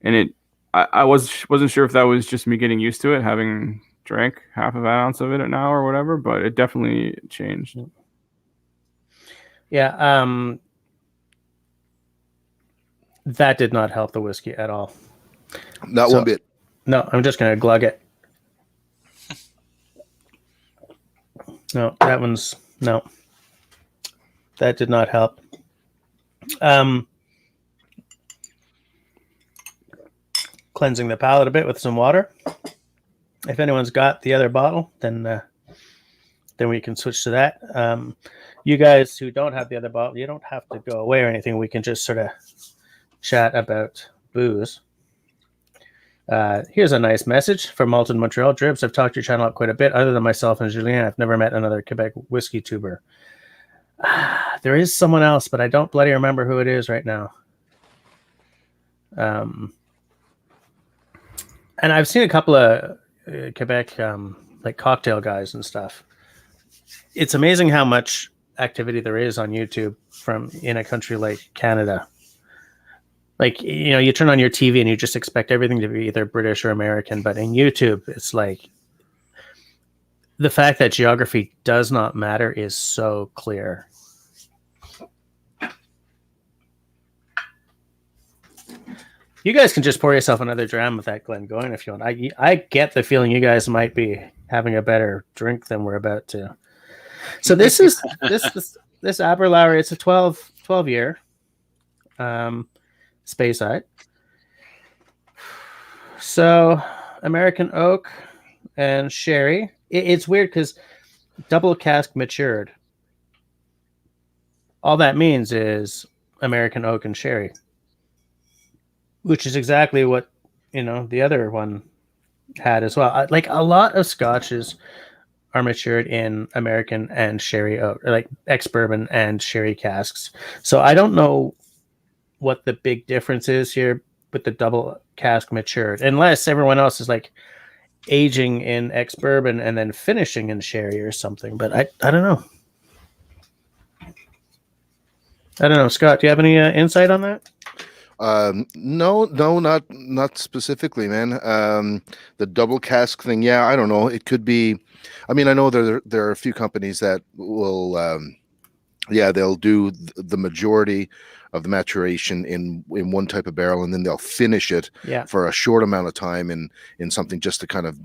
and I wasn't sure if that was just me getting used to it, having drank half of an ounce of it now or whatever, but it definitely changed. Yeah, that did not help the whiskey at all. Not one bit. No, I'm just gonna glug it. No, that did not help. Cleansing the palate a bit with some water. If anyone's got the other bottle, then we can switch to that. You guys who don't have the other bottle, you don't have to go away or anything. We can just sort of chat about booze. Here's a nice message from Malton Montreal. Dribs, I've talked your channel up quite a bit. Other than myself and Julien, I've never met another Quebec whiskey tuber. There is someone else, but I don't bloody remember who it is right now. And I've seen a couple of Quebec like cocktail guys and stuff. It's amazing how much activity there is on YouTube from in a country like Canada. Like, you know, you turn on your TV and you just expect everything to be either British or American, but in YouTube, it's like the fact that geography does not matter is so clear. You guys can just pour yourself another dram of that Glengoyne if you want. I get the feeling you guys might be having a better drink than we're about to. So this is this Aberlour. It's a 12 year Speyside. So American oak and sherry. It's weird because double cask matured. All that means is American oak and sherry, which is exactly what, you know, the other one had as well. Like a lot of scotches are matured in American and sherry oak, or like ex-bourbon and sherry casks. So I don't know what the big difference is here with the double cask matured, unless everyone else is like aging in ex-bourbon and then finishing in sherry or something. But I don't know. I don't know. Scott, do you have any insight on that? No, not specifically, man. The double cask thing, yeah, I don't know. It could be. I mean, I know there are a few companies that will, they'll do the majority of the maturation in one type of barrel, and then they'll finish it for a short amount of time in something just to kind of,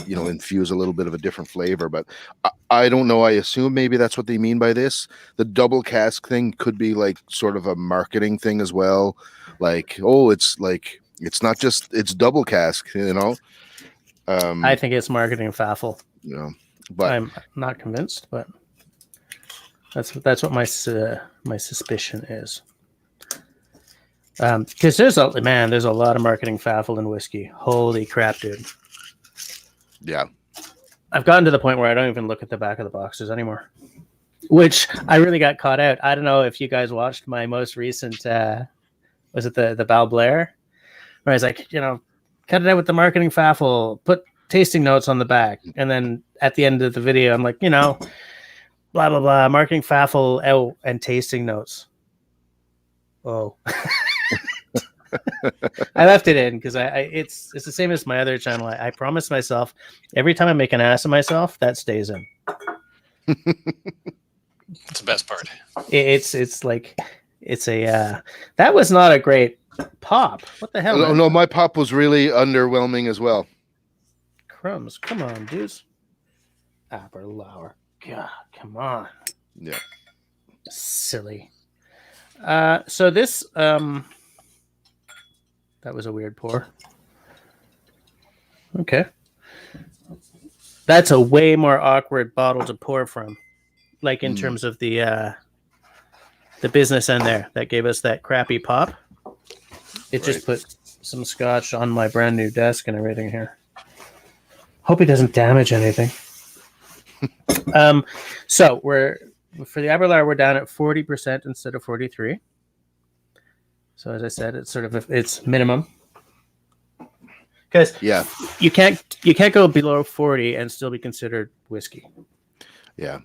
you know, infuse a little bit of a different flavor. But I don't know. I assume maybe that's what they mean by this. The double cask thing could be like sort of a marketing thing as well. Like, oh, it's not just, it's double cask, you know. I think it's marketing faffle. You know, but I'm not convinced, but that's what my suspicion is. Because there's a lot of marketing faffle in whiskey. Holy crap, dude. Yeah. I've gotten to the point where I don't even look at the back of the boxes anymore, which I really got caught out. I don't know if you guys watched my most recent, was it the Val Blair? Where I was like, you know, cut it out with the marketing faffle, put tasting notes on the back. And then at the end of the video, I'm like, you know, blah, blah, blah, marketing faffle out and tasting notes. Oh. I left it in because it's the same as my other channel. I promised myself every time I make an ass of myself, that stays in. It's the best part. It's like it's a that was not a great Pop. What the hell? No, Man? no, my pop was really underwhelming as well. Crumbs. Come on, dudes. Aberlour. God, come on. Yeah. Silly. So this that was a weird pour. Okay. That's a way more awkward bottle to pour from. Like in terms of the business end there that gave us that crappy pop. It just put some scotch on my brand new desk and everything here. Hope it doesn't damage anything. So we're for the Aberlour, we're down at 40% instead of 43. So as I said, it's sort of it's minimum. Because you can't go below 40 and still be considered whiskey. Yeah.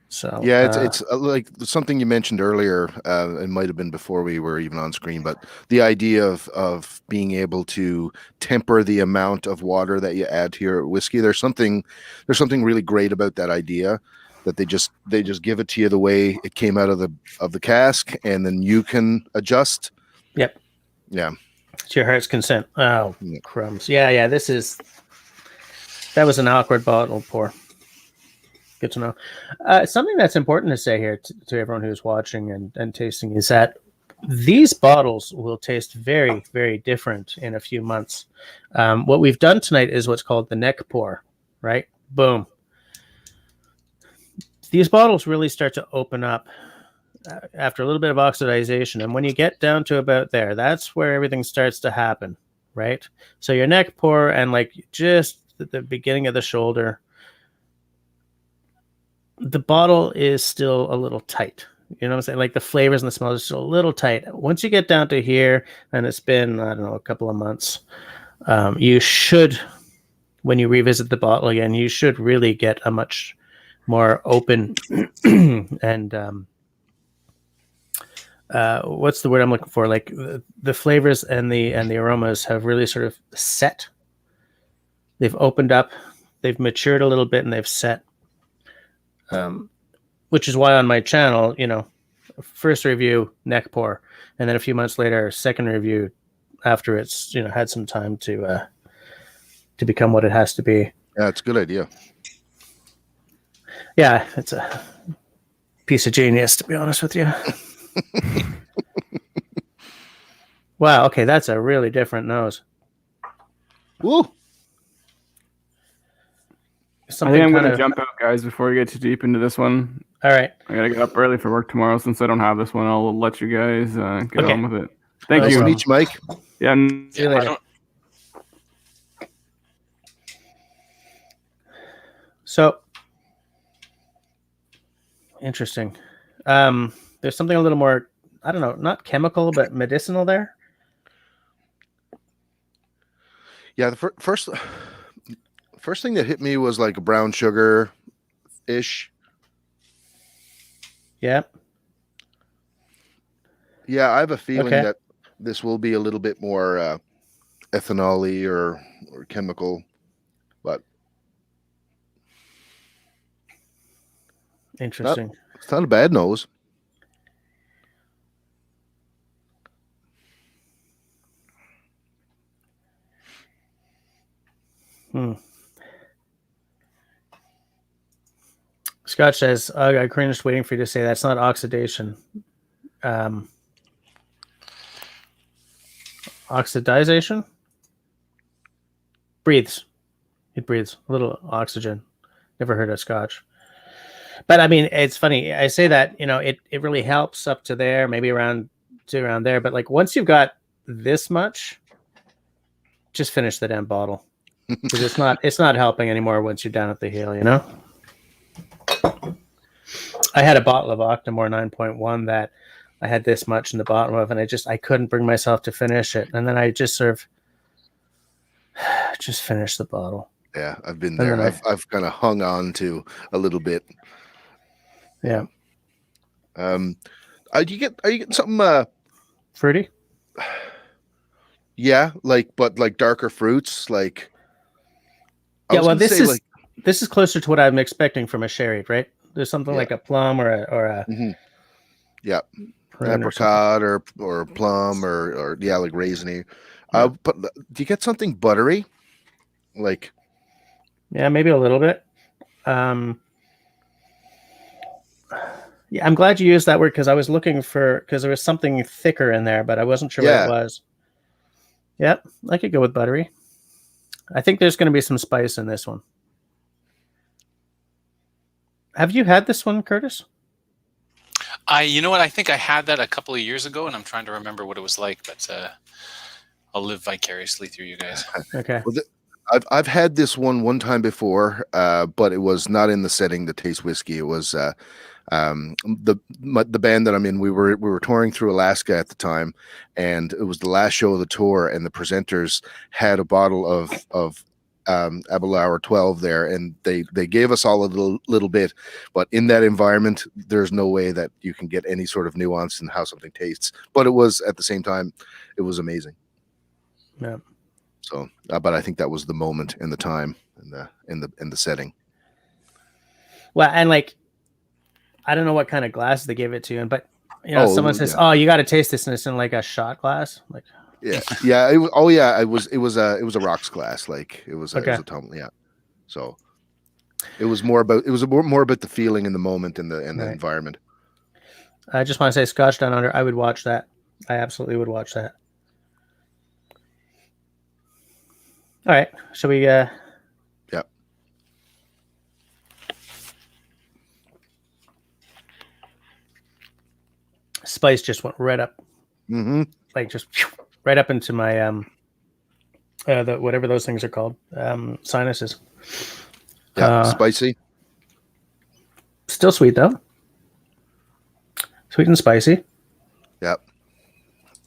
So yeah, it's like something you mentioned earlier. It might have been before we were even on screen, but the idea of being able to temper the amount of water that you add to your whiskey. There's something really great about that idea, that they just give it to you the way it came out of the cask, and then you can adjust. Yep. Yeah. It's your heart's consent. Oh, crumbs. Yeah. That was an awkward bottle pour. Good to know. Something that's important to say here to everyone who's watching and tasting is that these bottles will taste very, very different in a few months. What we've done tonight is what's called the neck pour, right? Boom. These bottles really start to open up after a little bit of oxidization. And when you get down to about there, that's where everything starts to happen, right? So your neck pour and like just at the beginning of the shoulder, the bottle is still a little tight. You know what I'm saying? Like the flavors and the smells are still a little tight. Once you get down to here, and it's been, I don't know, a couple of months, you should, when you revisit the bottle again, you should really get a much more open and what's the word I'm looking for? Like the flavors and the aromas have really sort of set. They've opened up, they've matured a little bit, and they've set. Which is why on my channel, first review neck pour, and then a few months later, second review after it's had some time to become what it has to be. Yeah, it's a good idea. Yeah, it's a piece of genius, to be honest with you. Wow. Okay, that's a really different nose. Woo. I think I'm going to jump out, guys, before we get too deep into this one. All right. I got to get up early for work tomorrow. Since I don't have this one, I'll let you guys get on with it. Thank you. Nice to meet you, Mike. Yeah. See you later. So, interesting. There's something a little more, I don't know, not chemical, but medicinal there. Yeah, the first thing that hit me was like a brown sugar ish. Yeah. Yeah, I have a feeling that this will be a little bit more ethanol-y or chemical, but interesting. It's not a bad nose. Scotch says, I cringed waiting for you to say that's not oxidation. Oxidization? Breathes. It breathes. A little oxygen. Never heard of Scotch. But I mean, it's funny. I say that, it really helps up to there, maybe around there. But like once you've got this much, just finish the damn bottle. Because it's not helping anymore once you're down at the heel, I had a bottle of Octomore 9.1 that I had this much in the bottom of, and I couldn't bring myself to finish it. And then I just sort of just finished the bottle. Yeah, I've been there. I've kind of hung on to a little bit. Yeah. Are you getting something fruity? Yeah, but darker fruits, like. Yeah, well, this is closer to what I'm expecting from a sherry, right? There's something like a plum or a yeah, prune or something. apricot or plum or yeah, like raisiny. Yeah. But do you get something buttery? Like, Yeah, maybe a little bit. Yeah, I'm glad you used that word because I was looking because there was something thicker in there, but I wasn't sure what yeah, it was. Yep, I could go with buttery. I think there's going to be some spice in this one. Have you had this one, Curtis? You know what? I think I had that a couple of years ago, and I'm trying to remember what it was like. But I'll live vicariously through you guys. Okay. well, I've had this one time before, but it was not in the setting to taste whiskey. It was the band that I'm in. We were touring through Alaska at the time, and it was the last show of the tour, and the presenters had a bottle of Aberlour 12 there, and they gave us all a little bit, but in that environment there's no way that you can get any sort of nuance in how something tastes, but it was at the same time it was amazing. Yeah. So but I think that was the moment in the time in the setting. Well, and like, I don't know what kind of glass they gave it to you, but you know, Oh, someone says, yeah. "Oh, you got to taste this," and it's in like a shot glass. Like, yeah it was a rocks glass, like it was Okay. a tumbler, yeah. So it was more about the feeling in the moment and the Right. environment. I just want to say, Scotch Down Under. I would watch that. I absolutely would watch that. All right, shall we? Yeah. Spice just went right up, Mm-hmm. like just right up into my the whatever those things are called, sinuses. Yeah, spicy. Still sweet though. Sweet and spicy. Yeah.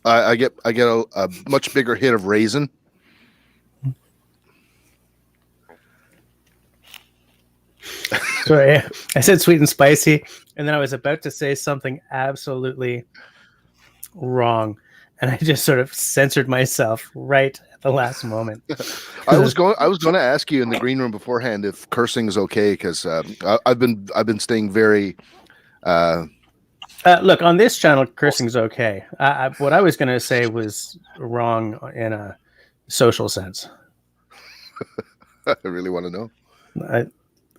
I get a much bigger hit of raisin. Sorry, I said sweet and spicy, and then I was about to say something absolutely wrong, and I just sort of censored myself right at the last moment. I was going to ask you in the green room beforehand if cursing is okay, because I've been staying very. Look, on this channel, cursing's okay. What I was going to say was wrong in a social sense. I really want to know.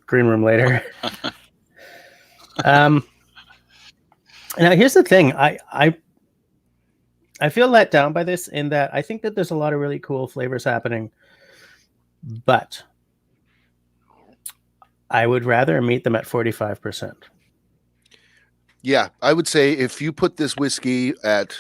Green room later. Now here's the thing. I feel let down by this in that I think that there's a lot of really cool flavors happening, but I would rather meet them at 45%. Yeah, I would say if you put this whiskey at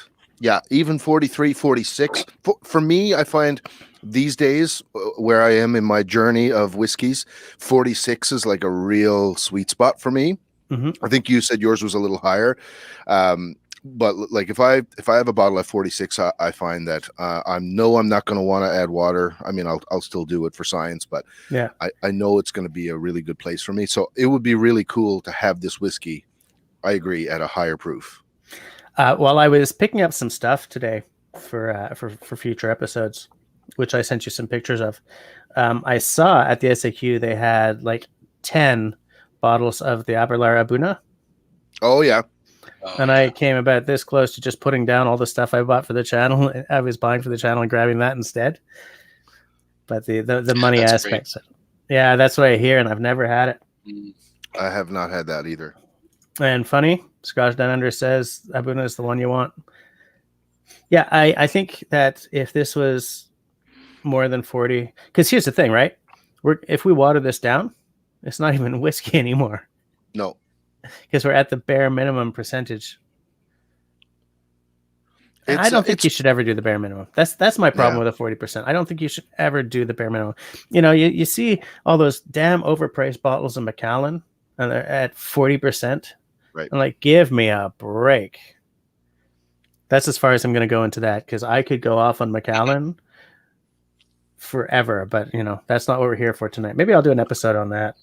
even 43, 46. For me, I find these days where I am in my journey of whiskeys, 46 is like a real sweet spot for me. Mm-hmm. I think you said yours was a little higher. But like if I have a bottle at 46, I find that I'm not going to want to add water. I mean, I'll still do it for science, but yeah, I know it's going to be a really good place for me. So it would be really cool to have this whiskey, I agree, at a higher proof. While I was picking up some stuff today for future episodes, which I sent you some pictures of, I saw at the SAQ they had like 10 bottles of the Aberlour Abuna. Oh yeah. And I came about this close to just putting down all the stuff I bought for the channel. I was buying for the channel and grabbing that instead. But the money aspects, yeah, that's what I hear, and I've never had it. I have not had that either. And funny, Scotch Down Under says Abuna is the one you want. Yeah, I think that if this was more than 40, because here's the thing, right? If we water this down, it's not even whiskey anymore. No. Because we're at the bare minimum percentage. And I don't think you should ever do the bare minimum. That's my problem with a 40%. I don't think you should ever do the bare minimum. You know, you see all those damn overpriced bottles of Macallan, and they're at 40%. Right. I'm like, give me a break. That's as far as I'm going to go into that, because I could go off on Macallan forever, but you know, that's not what we're here for tonight. Maybe I'll do an episode on that.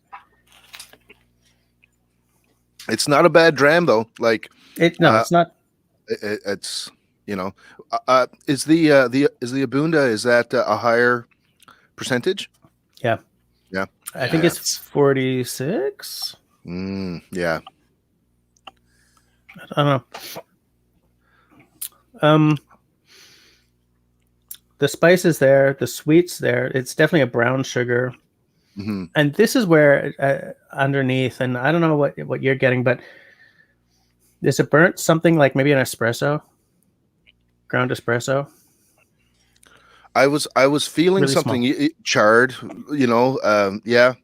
It's not a bad dram though. Like it's not. It's, you know, is the Abunda, is that a higher percentage? Yeah. Yeah. I think it's 46. Yeah. I don't know. The spice is there, the sweet's there. It's definitely a brown sugar. Mm-hmm. And this is where underneath, and I don't know what you're getting, but is it burnt something like maybe an espresso, ground espresso? I was feeling Really something charred, you know. Yeah,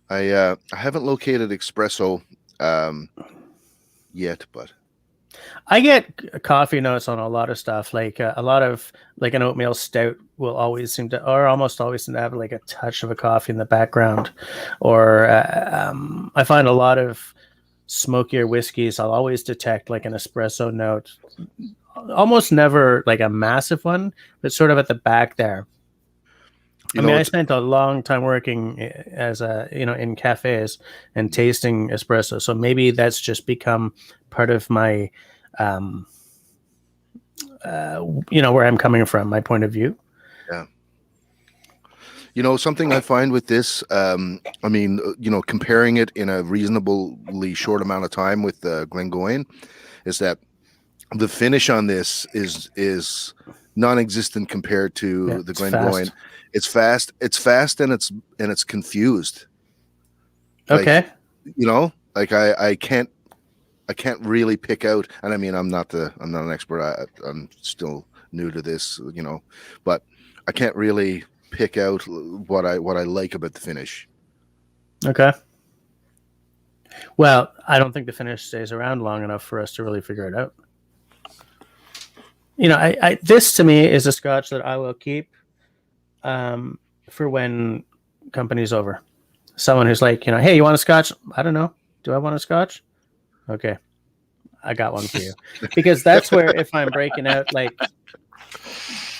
I haven't located espresso yet, but I get coffee notes on a lot of stuff. Like a lot of like an oatmeal stout will always seem to, or almost always seem to have like a touch of a coffee in the background. Or I find a lot of smokier whiskeys, I'll always detect like an espresso note. Almost never like a massive one, but sort of at the back there. I spent a long time working as in cafes and tasting espresso. So maybe that's just become part of my, where I'm coming from, my point of view. Yeah. Something I find with this, comparing it in a reasonably short amount of time with Glengoyne, is that the finish on this is non-existent compared to the Glengoyne. Fast. It's fast and it's confused. Okay. I can't really pick out, and I mean I'm not an expert. I'm still new to this, but I can't really pick out what I like about the finish. Okay. Well, I don't think the finish stays around long enough for us to really figure it out. This to me is a Scotch that I will keep for when company's over. Someone who's like, hey, you want a Scotch? I don't know. Do I want a Scotch? Okay. I got one for you. Because that's where if I'm breaking out, like,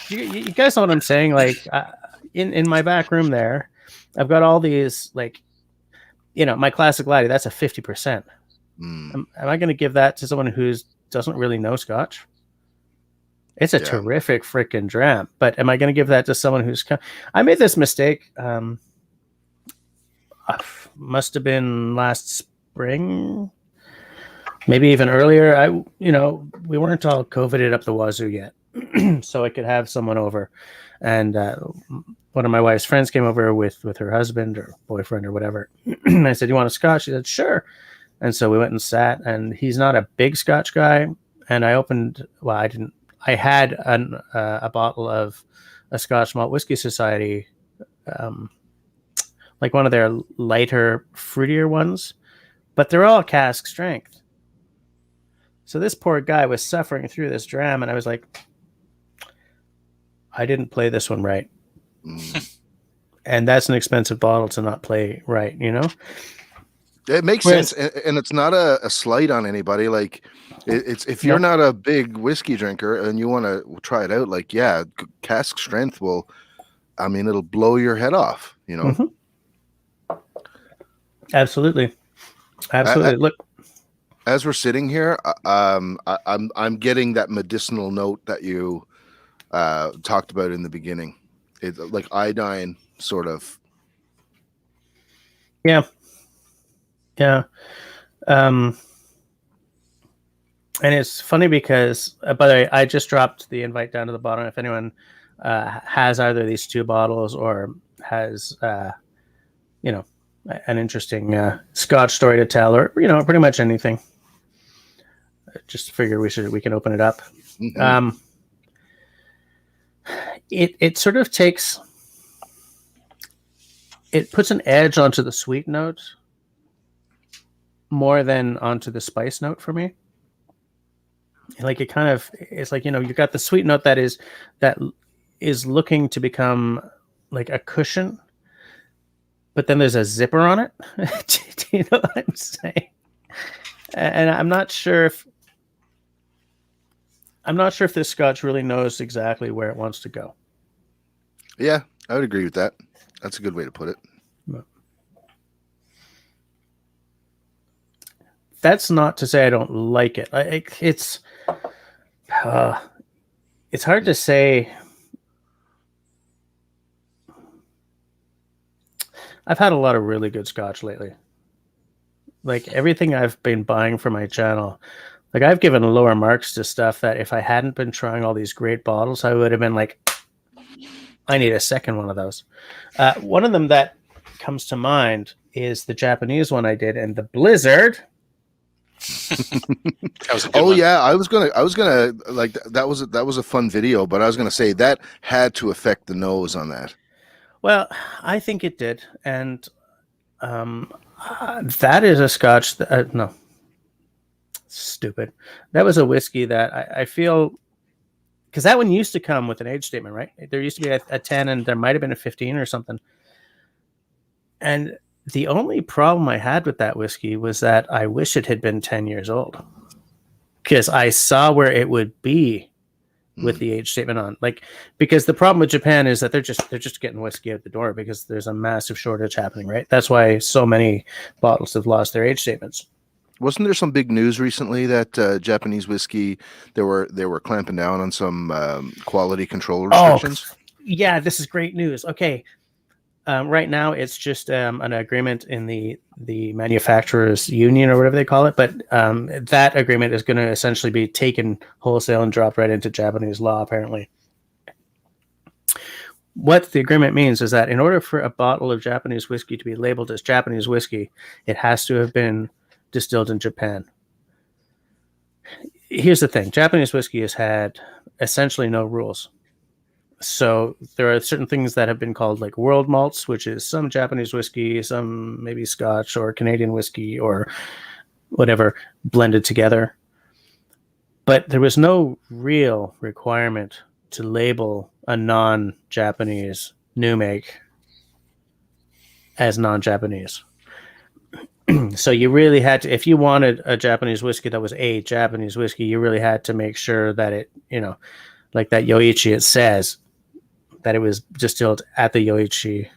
you guys know what I'm saying? Like, in my back room there, I've got all these, like, my classic laddie, that's a 50%. Am I going to give that to someone who doesn't really know Scotch? It's a terrific freaking dram, but am I going to give that to someone who's... I made this mistake. Must have been last spring, maybe even earlier. We weren't all COVIDed up the wazoo yet, so I could have someone over, and one of my wife's friends came over with her husband or boyfriend or whatever. I said, "You want a Scotch?" She said, "Sure." And so we went and sat, and he's not a big Scotch guy. And I opened. Well, I didn't. I had a bottle of a Scotch Malt Whisky Society, like one of their lighter, fruitier ones, but they're all cask strength. So this poor guy was suffering through this dram, and I was like, I didn't play this one right. And that's an expensive bottle to not play right, It makes sense, and it's not a slight on anybody. Like, it's if you're not a big whiskey drinker and you want to try it out, like, cask strength it'll blow your head off, Mm-hmm. Absolutely. Look, as we're sitting here, I'm getting that medicinal note that you talked about in the beginning. It's like iodine, sort of. Yeah. And it's funny because, by the way, I just dropped the invite down to the bottom. If anyone has either of these two bottles or has, an interesting Scotch story to tell, or pretty much anything, just figure we can open it up. Mm-hmm. It sort of puts an edge onto the sweet note more than onto the spice note for me. Like it's like, you've got the sweet note that is looking to become like a cushion, but then there's a zipper on it. Do you know what I'm saying? And I'm not sure if this Scotch really knows exactly where it wants to go. Yeah, I would agree with that. That's a good way to put it. That's not to say I don't like it. It's hard to say. I've had a lot of really good Scotch lately. Like everything I've been buying for my channel, Like I've given lower marks to stuff that if I hadn't been trying all these great bottles, I would have been like, I need a second one of those. One of them that comes to mind is the Japanese one I did, and the Blizzard. That was a good Oh one. yeah, I was gonna like that was a fun video, but I was gonna say that had to affect the nose on that. Well, I think it did, and that is a Scotch. No, stupid. That was a whiskey that I feel, because that one used to come with an age statement, right? There used to be a 10, and there might have been a 15 or something. And the only problem I had with that whiskey was that I wish it had been 10 years old, because I saw where it would be with the age statement on. Like, because the problem with Japan is that they're just getting whiskey out the door because there's a massive shortage happening, right? That's why so many bottles have lost their age statements. Wasn't there some big news recently that Japanese whiskey they were clamping down on some quality control restrictions? Yeah, this is great news. Okay. Right now, it's just an agreement in the manufacturers union or whatever they call it. But that agreement is going to essentially be taken wholesale and dropped right into Japanese law, apparently. What the agreement means is that in order for a bottle of Japanese whiskey to be labeled as Japanese whiskey, it has to have been distilled in Japan. Here's the thing. Japanese whiskey has had essentially no rules. So there are certain things that have been called like world malts, which is some Japanese whiskey, some maybe Scotch or Canadian whiskey or whatever blended together. But there was no real requirement to label a non-Japanese new make as non-Japanese. So you really had to, if you wanted a Japanese whiskey that was a Japanese whiskey, you really had to make sure that it, like that Yoichi, it says that it was distilled at the Yoichi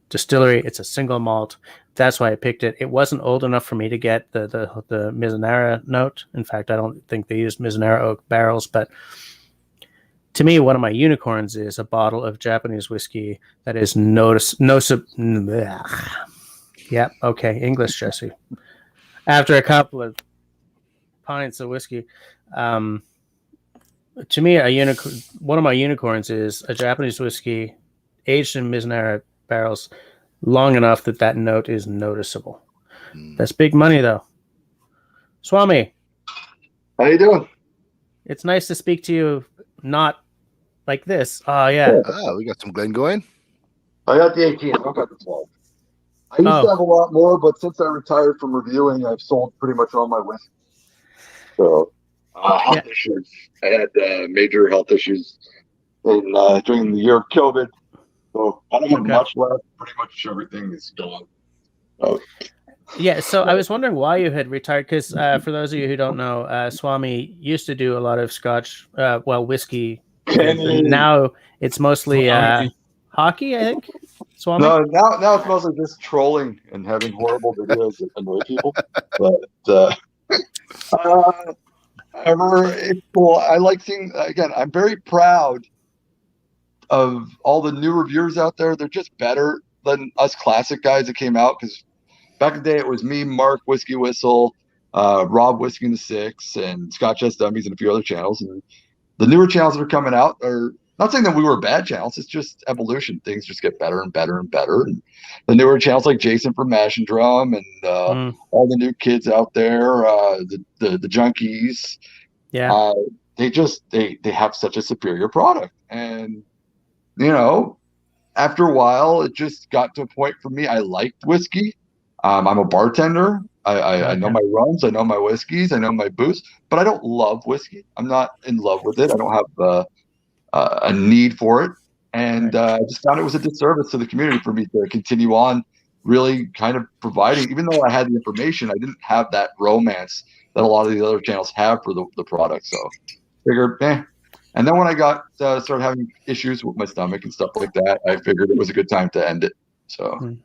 distillery. It's a single malt. That's why I picked it. It wasn't old enough for me to get the Mizunara note. In fact, I don't think they used Mizunara oak barrels, but to me, one of my unicorns is a bottle of Japanese whiskey that is Yep. Okay. English, Jesse. After a couple of pints of whiskey, to me, one of my unicorns is a Japanese whiskey aged in Mizunara barrels long enough that note is noticeable. That's big money, though. Swami, how you doing? It's nice to speak to you. Not like this. Oh yeah. Oh, we got some Glengoyne. I got the 18. I don't got the 12. I used to have a lot more, but since I retired from reviewing, I've sold pretty much all my whiskey. So, health issues. I had major health issues during the year of COVID. So, I don't have much left. Pretty much everything is gone. Yeah, so I was wondering why you had retired, because for those of you who don't know, Swami used to do a lot of Scotch, whiskey. Now it's mostly hockey, I think. Swami? No, now it's mostly just trolling and having horrible videos that annoy people. But it's cool. I like seeing, again, I'm very proud of all the new reviewers out there. They're just better than us classic guys that came out, because back in the day it was me, Mark Whiskey Whistle, Rob Whiskey in the Six, and Scotch S Dummies and a few other channels. And the newer channels that are coming out are not saying that we were bad channels. It's just evolution. Things just get better and better and better. And the newer channels like Jason from Mash and Drum and all the new kids out there, the junkies. Yeah. They have such a superior product. And, after a while, it just got to a point for me. I liked whiskey. I'm a bartender. I know my rums. I know my whiskeys. I know my booze. But I don't love whiskey. I'm not in love with it. I don't have a need for it. And I just found it was a disservice to the community for me to continue on really kind of providing. Even though I had the information, I didn't have that romance that a lot of the other channels have for the product. So figured, And then when I started having issues with my stomach and stuff like that, I figured it was a good time to end it. So,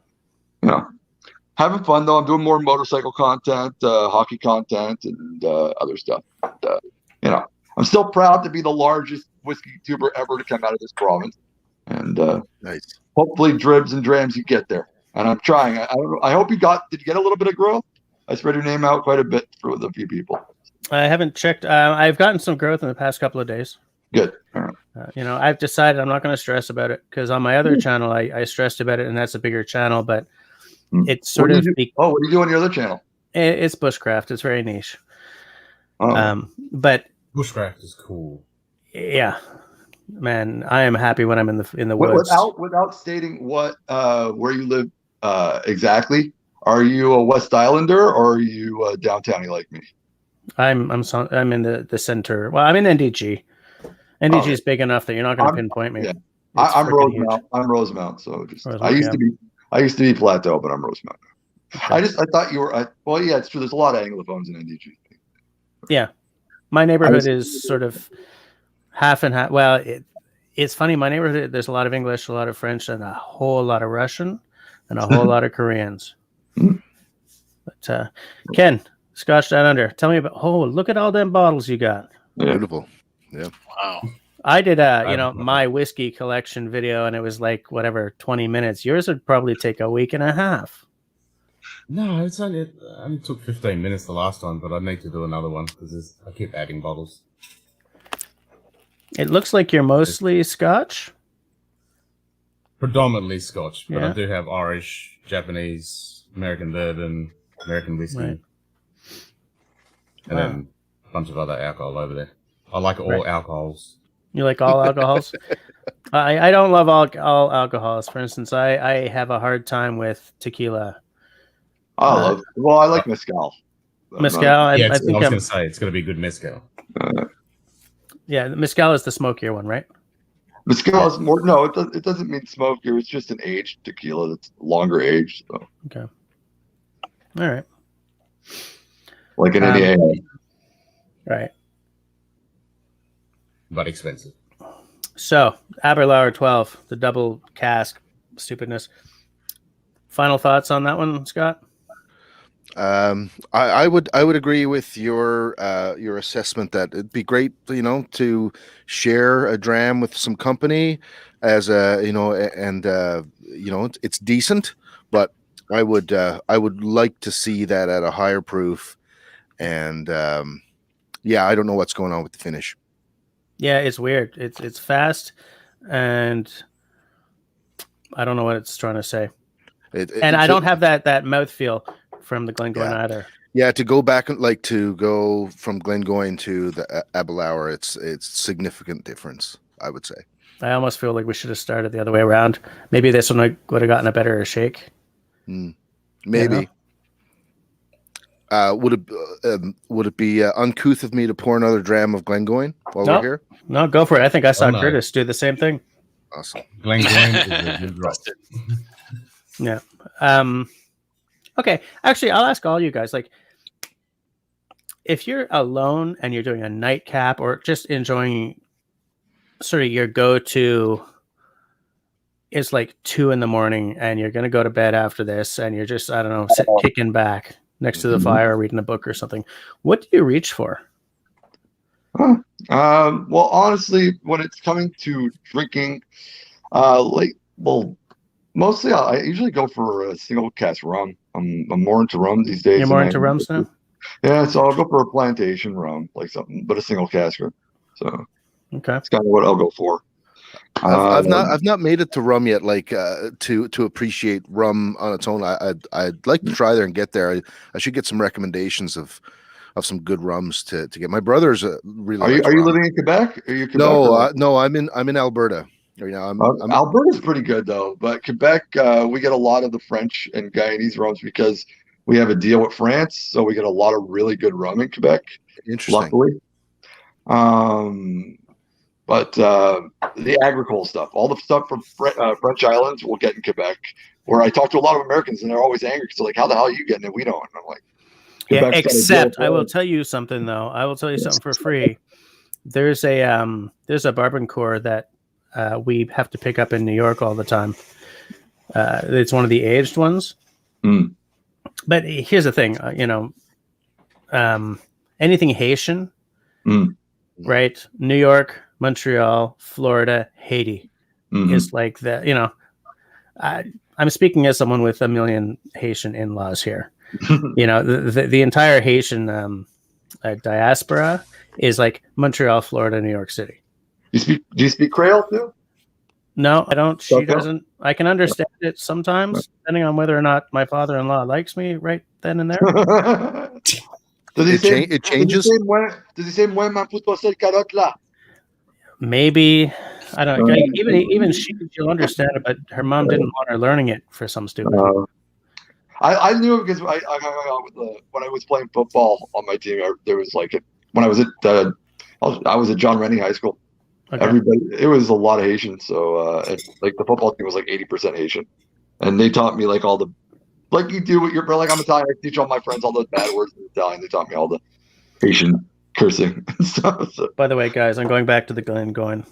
having fun though. I'm doing more motorcycle content, hockey content, and other stuff. I'm still proud to be the largest whiskey tuber ever to come out of this province. And nice. Hopefully, dribs and drams, you get there. And I'm trying. I hope you did you get a little bit of growth? I spread your name out quite a bit for a few people. I haven't checked. I've gotten some growth in the past couple of days. Good. All right. I've decided I'm not going to stress about it because on my other channel, I stressed about it, and that's a bigger channel, but it's sort of. What do you do on your other channel? It's bushcraft. It's very niche. Oh. But bushcraft is cool. Yeah, man, I am happy when I'm in the woods. Without stating what where you live exactly, are you a West Islander or are you downtowny like me? I'm in the center. Well, I'm in NDG. NDG is big enough that you're not going to pinpoint me. Yeah. I'm Rosemount. I'm Rosemount. So I used to be Plateau, but I'm Rosemount. Okay. I thought you were. Well, yeah, it's true. There's a lot of Anglophones in NDG. Yeah, my neighborhood is sort of half and half. Well, it's funny. My neighborhood, there's a lot of English, a lot of French, and a whole lot of Russian, and a whole lot of Koreans. But Ken, Scotch Down Under, tell me about. Oh, look at all them bottles you got. Beautiful. Yeah. Wow. I did my whiskey collection video, and it was like 20 minutes. Yours would probably take a week and a half. No, it only took 15 minutes the last time, but I need to do another one because I keep adding bottles. It looks like you're mostly Scotch. Predominantly Scotch, but yeah. I do have Irish, Japanese, American bourbon, American whiskey, right. And then a bunch of other alcohol over there. I like all alcohols. You like all alcohols? I don't love all alcohols. For instance, I have a hard time with tequila. I like mezcal. Mezcal. I was going to say it's going to be good mezcal. Yeah, mezcal is the smokier one, right? Mezcal is more. No, it doesn't mean smokier. It's just an aged tequila that's longer aged. So. Okay. All right. Like an NDA. Right. But expensive. So, Aberlour 12, the double cask stupidness. Final thoughts on that one, Scott? I would agree with your assessment that it'd be great, to share a dram with some company as it's decent, but I would like to see that at a higher proof, and I don't know what's going on with the finish. Yeah, it's weird. It's fast, and I don't know what it's trying to say. I don't have that mouthfeel from the Glengoyne either. Yeah, to go back from Glengoyne to the Aberlour, it's significant difference, I would say. I almost feel like we should have started the other way around. Maybe this one would have gotten a better shake. Maybe. Would it be uncouth of me to pour another dram of Glengoyne while we're here? No, go for it. I think I saw Curtis do the same thing. Awesome. Glengoyne is a good roast. Yeah. Okay. Actually, I'll ask all you guys, like, if you're alone and you're doing a nightcap or just enjoying sort of your go-to, it's like 2 a.m. and you're going to go to bed after this and you're just, I don't know, kicking back next to the fire, reading a book or something. What do you reach for? Well, honestly, when it's coming to drinking, mostly I usually go for a single cask rum. I'm more into rum these days. You're more into rums now? Yeah, so I'll go for a plantation rum, like something, but a single casker. So okay, that's kind of what I'll go for. I've not made it to rum yet, like to appreciate rum on its own. I'd like to try there and get there. I should get some recommendations of some good rums to get. My brother's really. Are you living in Quebec? Are you Quebec? No, I'm in Alberta. Right now, Alberta's pretty good though, but Quebec, we get a lot of the French and Guyanese rums because we have a deal with France, so we get a lot of really good rum in Quebec. Interesting. Luckily, but the agricole stuff, all the stuff from French islands, we'll get in Quebec. Where I talk to a lot of Americans, and they're always angry because they're like, "How the hell are you getting it? We don't." And I'm like, yeah. Except I will tell you something though. I will tell you something for free. There's a Barbancourt that we have to pick up in New York all the time. It's one of the aged ones. But here's the thing, anything Haitian, right? New York, Montreal, Florida, Haiti is like the, I'm speaking as someone with a million Haitian in-laws here. The entire Haitian diaspora is like Montreal, Florida, New York City. Do you speak Creole too? No, I don't. She Okay. doesn't. I can understand it sometimes, depending on whether or not my father-in-law likes me right then and there. Does he say It changes. Does he say "Moi ma puto el carotte là"? Maybe I don't. Even she'll understand it, but her mom didn't want her learning it for some stupid reason. I knew it because I hung out with when I was playing football on my team. There was like when I was at John Rennie High School. Okay. Everybody, it was a lot of Haitian. So like the football team was like 80% Haitian, and they taught me like all the like you do what you're like. I'm Italian. I teach all my friends all those bad words in Italian. They taught me all the Haitian cursing and stuff. So. By the way, guys, I'm going back to the Glengoyne.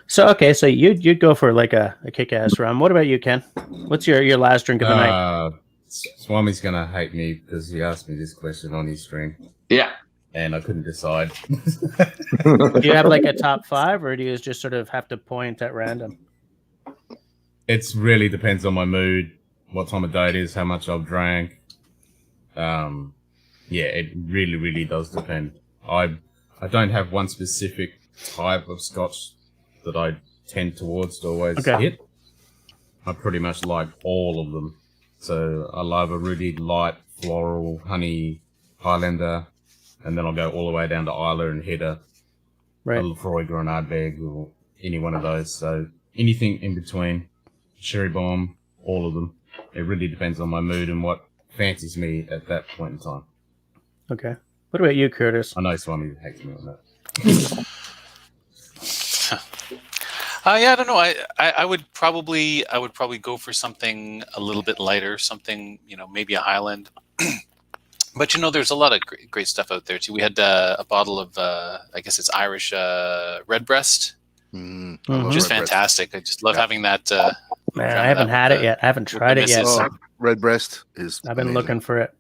So you'd go for like a kick-ass rum. What about you, Ken? What's your last drink of the night? Swami's gonna hate me because he asked me this question on his stream. Yeah. And I couldn't decide. Do you have like a top 5, or do you just sort of have to point at random? It really depends on my mood, what time of day it is, how much I've drank. Yeah, it really, really does depend. I don't have one specific type of Scotch that I tend towards to always hit. I pretty much like all of them. So I love a really light, floral, honey Highlander. And then I'll go all the way down to Isla and hit a Lefroy or an Ardbeg or any one of those. So anything in between, Sherry Bomb, all of them. It really depends on my mood and what fancies me at that point in time. Okay. What about you, Curtis? I know Swami hates me on that. Yeah, I don't know. I would probably go for something a little bit lighter, something, maybe a Highland. But there's a lot of great stuff out there too. We had a bottle of I guess it's Irish Redbreast, which is fantastic. I just love having that. Man, I haven't had it yet. I haven't tried it yet. Redbreast is. I've been looking for it.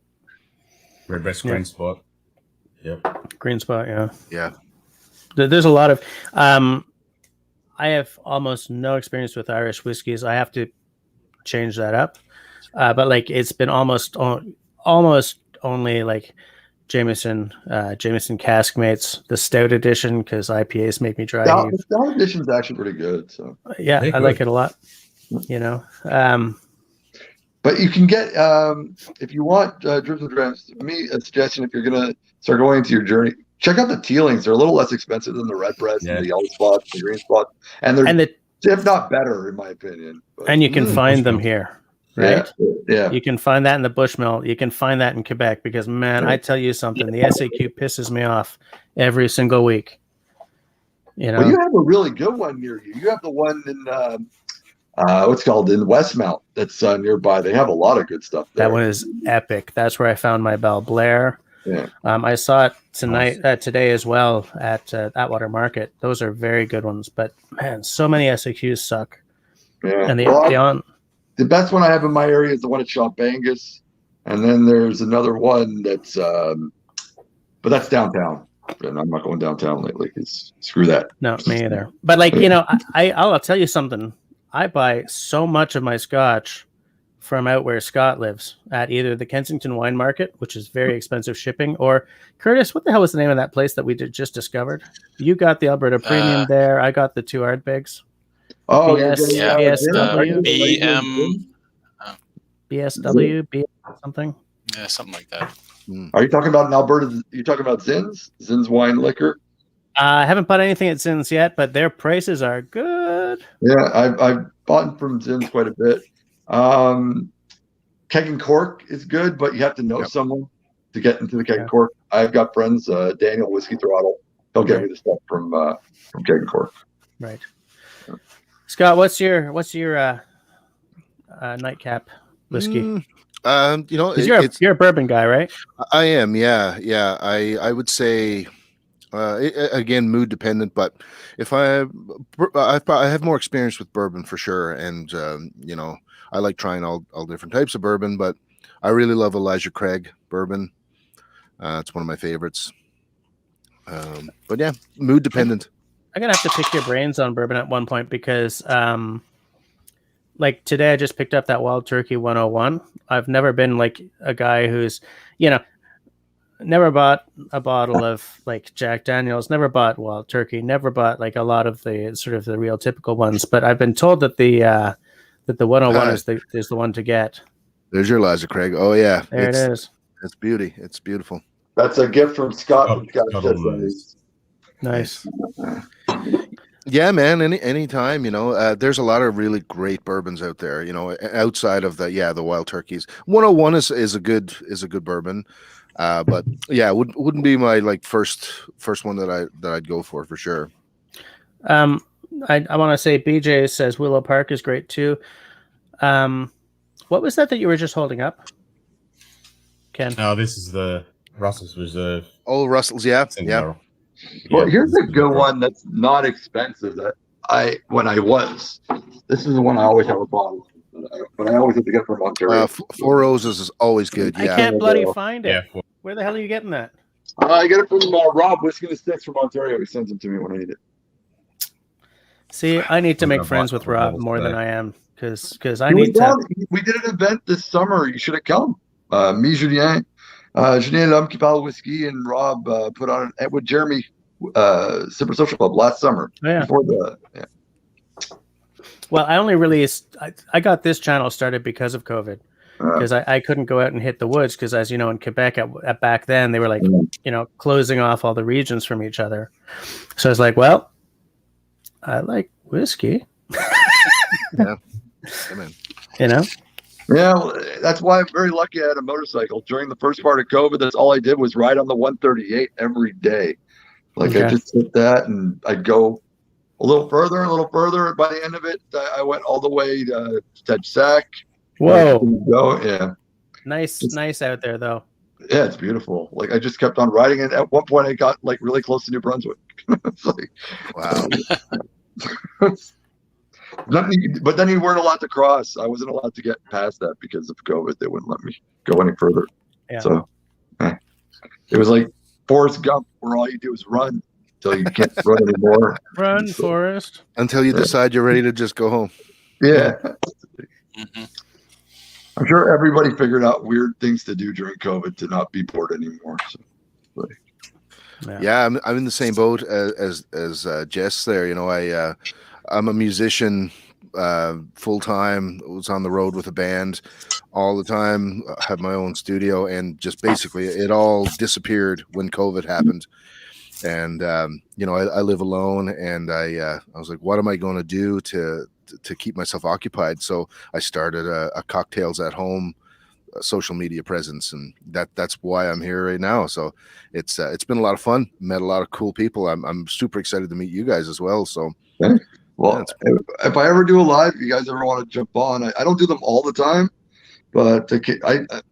Redbreast Green Spot. Yep. Green Spot. Yeah. Yeah. There's a lot of. I have almost no experience with Irish whiskeys. I have to change that up. But like it's been almost only like Jameson Cask Mates, the stout edition, because IPAs make me dry. The stout edition is actually pretty good. So yeah, I like it a lot. But you can get if you want drips and drams. To me, a suggestion if you're gonna start going into your journey, check out the Tealings. They're a little less expensive than the Redbreast and the Yellow Spot, the Green Spot, and they're if not better in my opinion. But, and you can find them here. Right? Yeah. You can find that in the Bushmill. You can find that in Quebec because, man, I tell you something, the SAQ pisses me off every single week. Well, you have a really good one near you. You have the one in what's called in Westmount that's nearby. They have a lot of good stuff there. That one is epic. That's where I found my Belle Blair. Yeah. I saw it today as well at Atwater Market. Those are very good ones. But, man, so many SAQs suck. Yeah. And the best one I have in my area is the one at Shop-Angus, and then there's another one that's, but that's downtown. And I'm not going downtown lately because screw that. No, me either. But like I'll tell you something. I buy so much of my Scotch from out where Scott lives at either the Kensington Wine Market, which is very expensive shipping, or Curtis. What the hell was the name of that place that we just discovered? You got the Alberta Premium there. I got the 2 Ardbegs. Oh, BSW, BSW, something. Yeah, something like that. Are you talking about in Alberta? You're talking about Zinn's Wine Liquor? I haven't bought anything at Zinn's yet, but their prices are good. Yeah, I've bought from Zinn's quite a bit. Keg and Cork is good, but you have to know someone to get into the Keg and Cork. I've got friends, Daniel Whiskey Throttle. He'll get me the stuff from Keg and Cork. Right. Scott, what's your nightcap whiskey? You're a bourbon guy, right? I am, yeah. I would say, again, mood dependent, but if I have more experience with bourbon for sure, and I like trying all different types of bourbon, but I really love Elijah Craig bourbon. It's one of my favorites. But yeah, mood dependent. I'm gonna have to pick your brains on bourbon at one point because like today I just picked up that Wild Turkey 101. I've never been like a guy who's, never bought a bottle of like Jack Daniels, never bought Wild Turkey, never bought like a lot of the sort of the real typical ones. But I've been told that the 101 is the one to get. There's your Liza, Craig. Oh yeah, There it is. It's beauty. It's beautiful. That's a gift from Scott. Nice. Yeah, man. Anytime, there's a lot of really great bourbons out there, outside of the Wild Turkeys. 101 is a good bourbon. But yeah, wouldn't be my like first one that I'd go for sure. I want to say BJ says Willow Park is great too. What was that you were just holding up, Ken? Oh, this is the Russell's Reserve. Oh, Russell's, yeah. Well, here's a good one that's not expensive. This is the one I always have a bottle, but I always have to get from Ontario. Four Roses is always good. Yeah, I can't bloody find it. Yeah. Where the hell are you getting that? I get it from Rob Whiskey and Sticks from Ontario. He sends them to me when I need it. See, I need to make friends with Rob more than I am because I We need to. did an event this summer. You should have come. Me, Julien L'Homme qui parle whiskey, and Rob put on it with Jeremy Super Social Club last summer. Oh, yeah. Before Well, I only released. I got this channel started because of COVID, because I couldn't go out and hit the woods because, as you know, in Quebec at back then they were like closing off all the regions from each other. So I was like, well, I like whiskey. Yeah. Amen. Yeah, well, that's why I'm very lucky I had a motorcycle. During the first part of COVID, that's all I did was ride on the 138 every day. Like I just did that, and I'd go a little further. And by the end of it, I went all the way to Sac. Whoa! Yeah, Nice out there though. Yeah, it's beautiful. Like I just kept on riding it. At one point, I got like really close to New Brunswick. It's like, wow. But then you weren't allowed to cross. I wasn't allowed to get past that because of COVID. They wouldn't let me go any further. Yeah. So it was like Forrest Gump, where all you do is run until you can't run anymore. Run, Forrest. Until you decide you're ready to just go home. Yeah. Mm-hmm. I'm sure everybody figured out weird things to do during COVID to not be bored anymore. So, yeah, I'm in the same boat as Jess there. I'm a musician full time. I was on the road with a band all the time. I had my own studio, and just basically it all disappeared when COVID happened. And I live alone, and I was like, what am I going to do to keep myself occupied? So I started a cocktails at home social media presence, and that's why I'm here right now. So it's been a lot of fun. Met a lot of cool people. I'm super excited to meet you guys as well. So. Well, if I ever do a live, you guys ever want to jump on? I don't do them all the time, but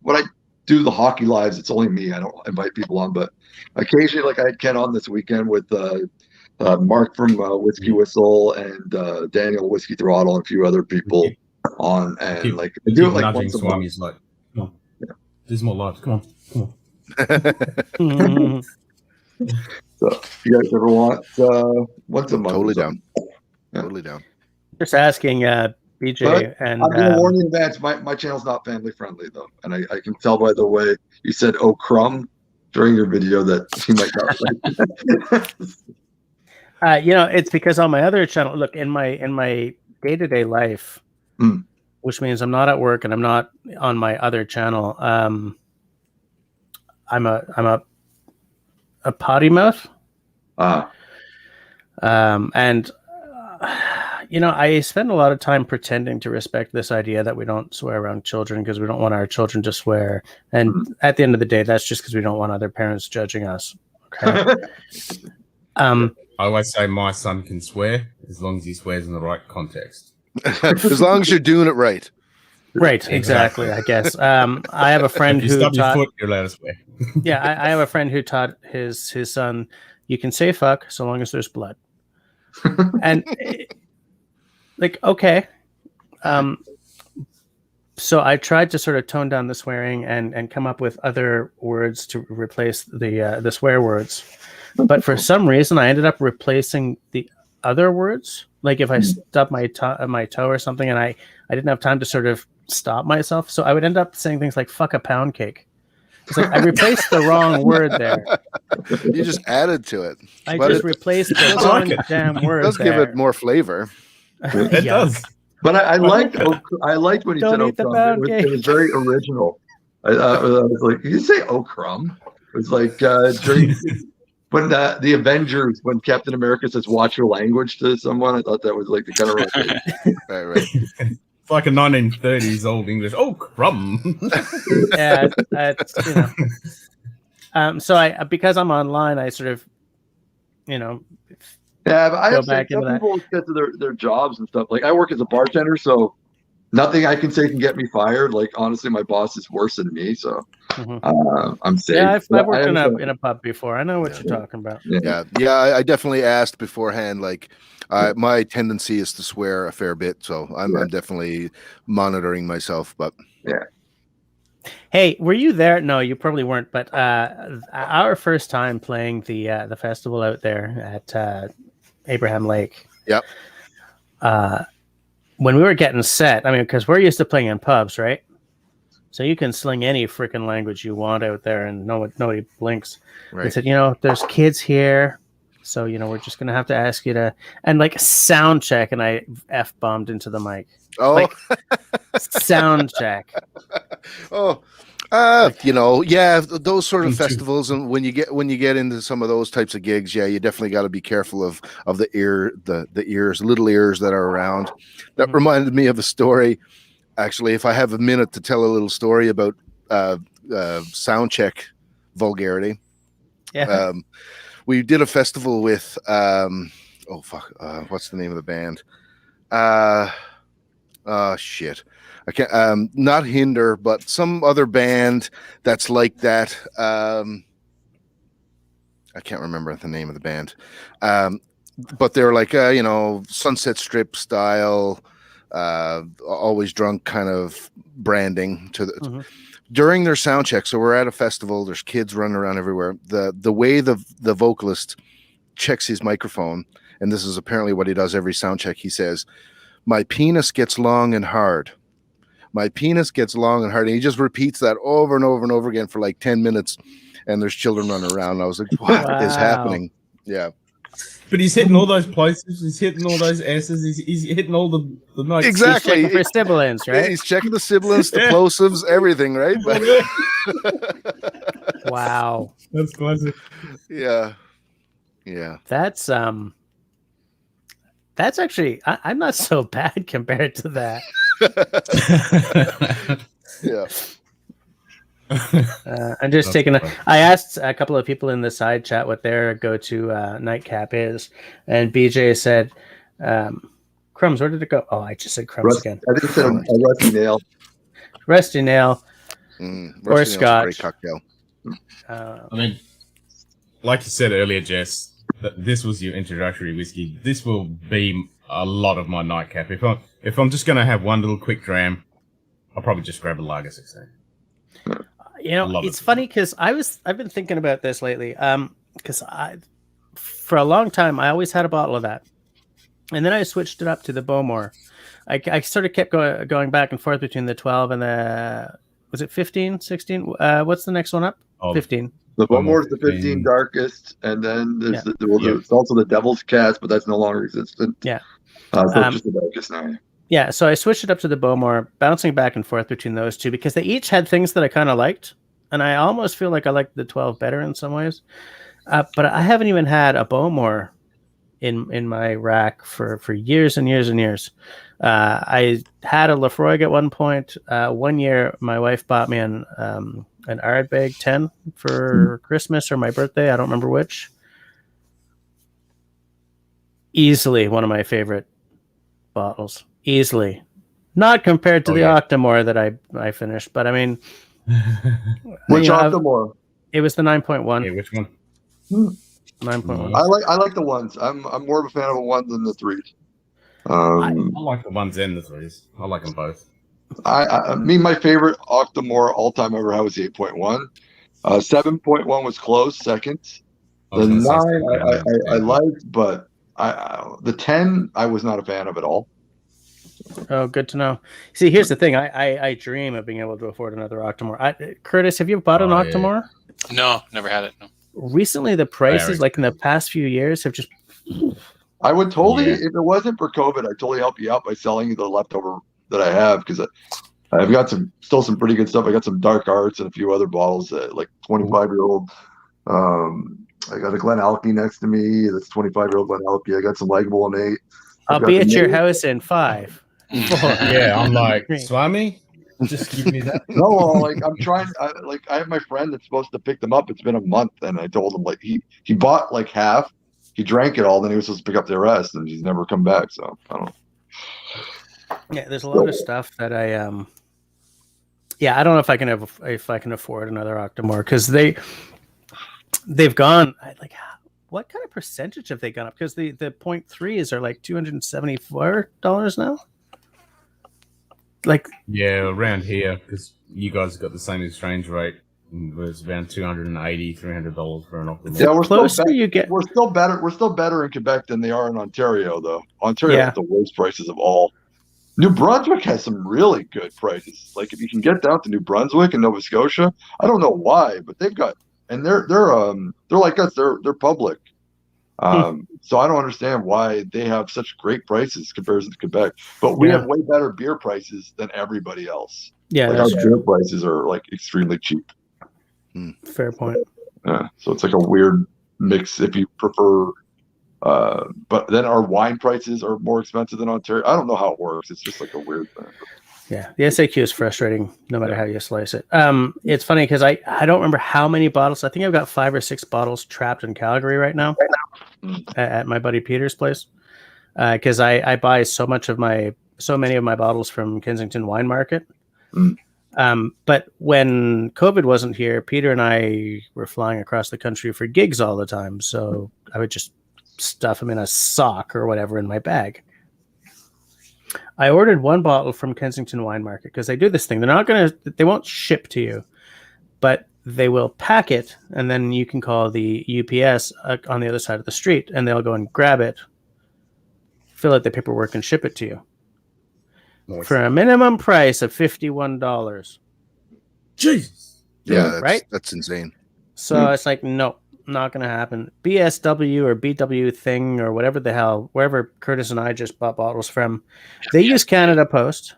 when I do the hockey lives, it's only me. I don't invite people on, but occasionally, like I had Ken on this weekend with Mark from Whiskey Whistle and Daniel Whiskey Throttle and a few other people on, and I do it like once a month. He's like, come on, there's more lives. Come on. So, if you guys ever want once a month, totally down. Totally down. Just asking BJ, but and I'm going to warn you in advance. My channel's not family friendly though, and I can tell by the way you said "oh crumb" during your video that you might not like. It's because on my other channel, look, in my day-to-day life, which means I'm not at work and I'm not on my other channel. I'm a potty mouth. And I spend a lot of time pretending to respect this idea that we don't swear around children because we don't want our children to swear. And at the end of the day, that's just because we don't want other parents judging us. Okay. I always say my son can swear as long as he swears in the right context. As long as you're doing it right. Right, exactly. I guess. I have a friend who stub taught. Your foot, you're allowed to swear. Yeah, I have a friend who taught his son, you can say fuck so long as there's blood. And okay. So I tried to sort of tone down the swearing and come up with other words to replace the swear words. But for some reason, I ended up replacing other words. Like if I stubbed my toe or something, and I didn't have time to sort of stop myself, so I would end up saying things like "fuck a pound cake." It's like I replaced the wrong word there. You just added to it. I But just it replaced the wrong damn word. does give it more flavor. It does. But I liked when he Don't said eat the "oh pound crumb." It was very original. I was like, "Did you say "oh crumb"?" It was like during when the Avengers, when Captain America says "watch your language" to someone. I thought that was like the kind of Right. It's like a 1930s old English. Oh, crumb. Yeah, that's, you know. So I because I'm online, I sort of, you know. Yeah, but I Go have back some into that. people get to their jobs and stuff. Like I work as a bartender, so nothing I can say can get me fired. Like honestly, my boss is worse than me, so I'm safe. Yeah, I've But worked I in a pub before. I know what you're talking about. Yeah. I definitely asked beforehand. Like, my tendency is to swear a fair bit, so I'm definitely monitoring myself. But yeah. Hey, were you there? No, you probably weren't. But our first time playing the festival out there at Abraham Lake. Yep. When we were getting set, I mean, because we're used to playing in pubs, right? So you can sling any freaking language you want out there, and nobody blinks. Right. They said, you know, there's kids here, so you know we're just gonna have to ask you to and like sound check, and I f-bombed into the mic. Oh, Like, sound check. Oh, you know, those sort of festivals, and when you get into some of those types of gigs, you definitely got to be careful of the ears, little ears that are around. That reminded me of a story. Actually, if I have a minute to tell a little story about sound check vulgarity. Yeah. We did a festival with what's the name of the band? Shit. I can't not Hinder, but some other band that's like that. I can't remember the name of the band. But they're like you know, Sunset Strip style, always drunk kind of branding to the during their sound check. So we're at a festival, there's kids running around everywhere. The way the vocalist checks his microphone, and this is apparently what he does every sound check, he says, "My penis gets long and hard. My penis gets long and hard." And he just repeats that over and over and over again for like 10 minutes. And there's children running around. And I was like, what is happening? Yeah. But he's hitting all those places. He's hitting all those S's. He's hitting all the notes. Exactly. He's checking for sibilants, right? He's checking the sibilants, the plosives, everything, right? Wow. That's classic. Yeah. That's actually I'm not so bad compared to that. Yeah. I'm just taking I asked a couple of people in the side chat what their go-to nightcap is, and BJ said crumbs. Where did it go? Oh, I just said crumbs again. I think it said a rusty nail. Rusty nail or Scotch. Great cocktail. I mean, like you said earlier, Jess, that this was your introductory whiskey. This will be a lot of my nightcap. If I'm just going to have one little quick dram, I'll probably just grab a lager 16. You know, it's funny because I've been thinking about this lately. Because for a long time I always had a bottle of that, and then I switched it up to the Bowmore. I sort of kept going back and forth between the 12 and the was it 15, 16? What's the next one up? 15. The Bowmore is the 15 darkest, and then there's it's also the Devil's Cask, but that's no longer existent. Yeah. So it's just the darkest now. Yeah, so I switched it up to the Bowmore, bouncing back and forth between those two because they each had things that I kind of liked, and I almost feel like I like the 12 better in some ways. But I haven't even had a Bowmore in my rack for years and years and years. I had a Lafroig at one point. 1 year, my wife bought me an Ardbeg 10 for Christmas or my birthday. I don't remember which. Easily one of my favorite bottles. Easily. Not compared to the Octomore that I finished, but I mean... Which Octomore? It was the 9.1. Yeah, which one? 9.1. I like the ones. I'm more of a fan of the ones than the threes. I like the ones and the threes. I like them both. I mean, my favorite Octomore all time ever had was the 8.1. 7.1 was close second. The 9 I liked, but The 10 I was not a fan of at all. Oh, good to know. See, here's the thing. I dream of being able to afford another Octomore. Curtis, have you bought an Octomore? Yeah. No, never had it. No. Recently, the prices, like in the past few years, have just... I would totally, if it wasn't for COVID, I'd totally help you out by selling you the leftover that I have, because I've got still some pretty good stuff. I got some Dark Arts and a few other bottles, like 25-year-old. I got a Glen Alky next to me. That's 25-year-old Glen Alky. I got some Likeable and 8. I'll be at your house in 5, 4. Yeah, I'm like, Swami, just give me that. No, like I'm trying. I have my friend that's supposed to pick them up. It's been a month, and I told him, like, he bought like half. He drank it all, then he was supposed to pick up the rest, and he's never come back. So I don't know. Yeah, there's a lot of stuff that I I don't know if I can afford another Octomore, because they've gone like, what kind of percentage have they gone up? Because the 0.3s are like $274 now. Like, yeah, around here, because you guys got the same exchange rate. It was around $280, $300 for an Octomore. Yeah, we're still better in Quebec than they are in Ontario, though. Ontario has the worst prices of all. New Brunswick has some really good prices. Like, if you can get down to New Brunswick and Nova Scotia, I don't know why, but they've got, and they're like us. They're public. So I don't understand why they have such great prices compared to Quebec. But we have way better beer prices than everybody else. Yeah, like, our beer prices are like extremely cheap. Fair point. Yeah, so it's like a weird mix if you prefer. But then our wine prices are more expensive than Ontario. I don't know how it works. It's just like a weird thing. Yeah, the SAQ is frustrating no matter how you slice it. It's funny because I don't remember how many bottles. I think I've got 5 or 6 bottles trapped in Calgary right now at my buddy Peter's place, because I buy so many of my bottles from Kensington Wine Market. But when COVID wasn't here, Peter and I were flying across the country for gigs all the time. So I would just stuff them in a sock or whatever in my bag. I ordered 1 bottle from Kensington Wine Market because they do this thing. They won't ship to you, but they will pack it, and then you can call the UPS on the other side of the street, and they'll go and grab it, fill out the paperwork, and ship it to you. Nice. For a minimum price of $51. Jesus. Yeah, right? That's insane. So it's like, no, not going to happen. BSW or BW thing or whatever the hell, wherever Curtis and I just bought bottles from, they use Canada Post.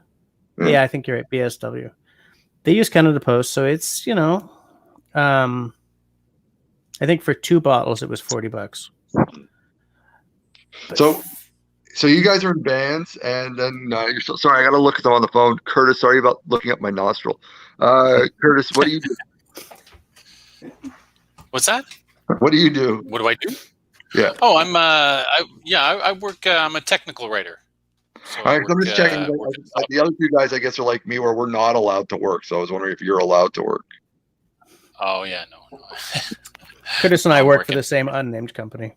Yeah, I think you're right. BSW. They use Canada Post, so it's, I think for 2 bottles it was $40. So you guys are in bands, and then you're so sorry. I got to look at them on the phone. Curtis, sorry about looking up my nostril. Curtis, what do you do? What's that? What do you do? What do I do? Yeah. Oh, I work. I'm a technical writer. So all right, I'm just checking. The other 2 guys, I guess, are like me, where we're not allowed to work. So I was wondering if you're allowed to work. Oh yeah, no. Curtis and I work for the same unnamed company.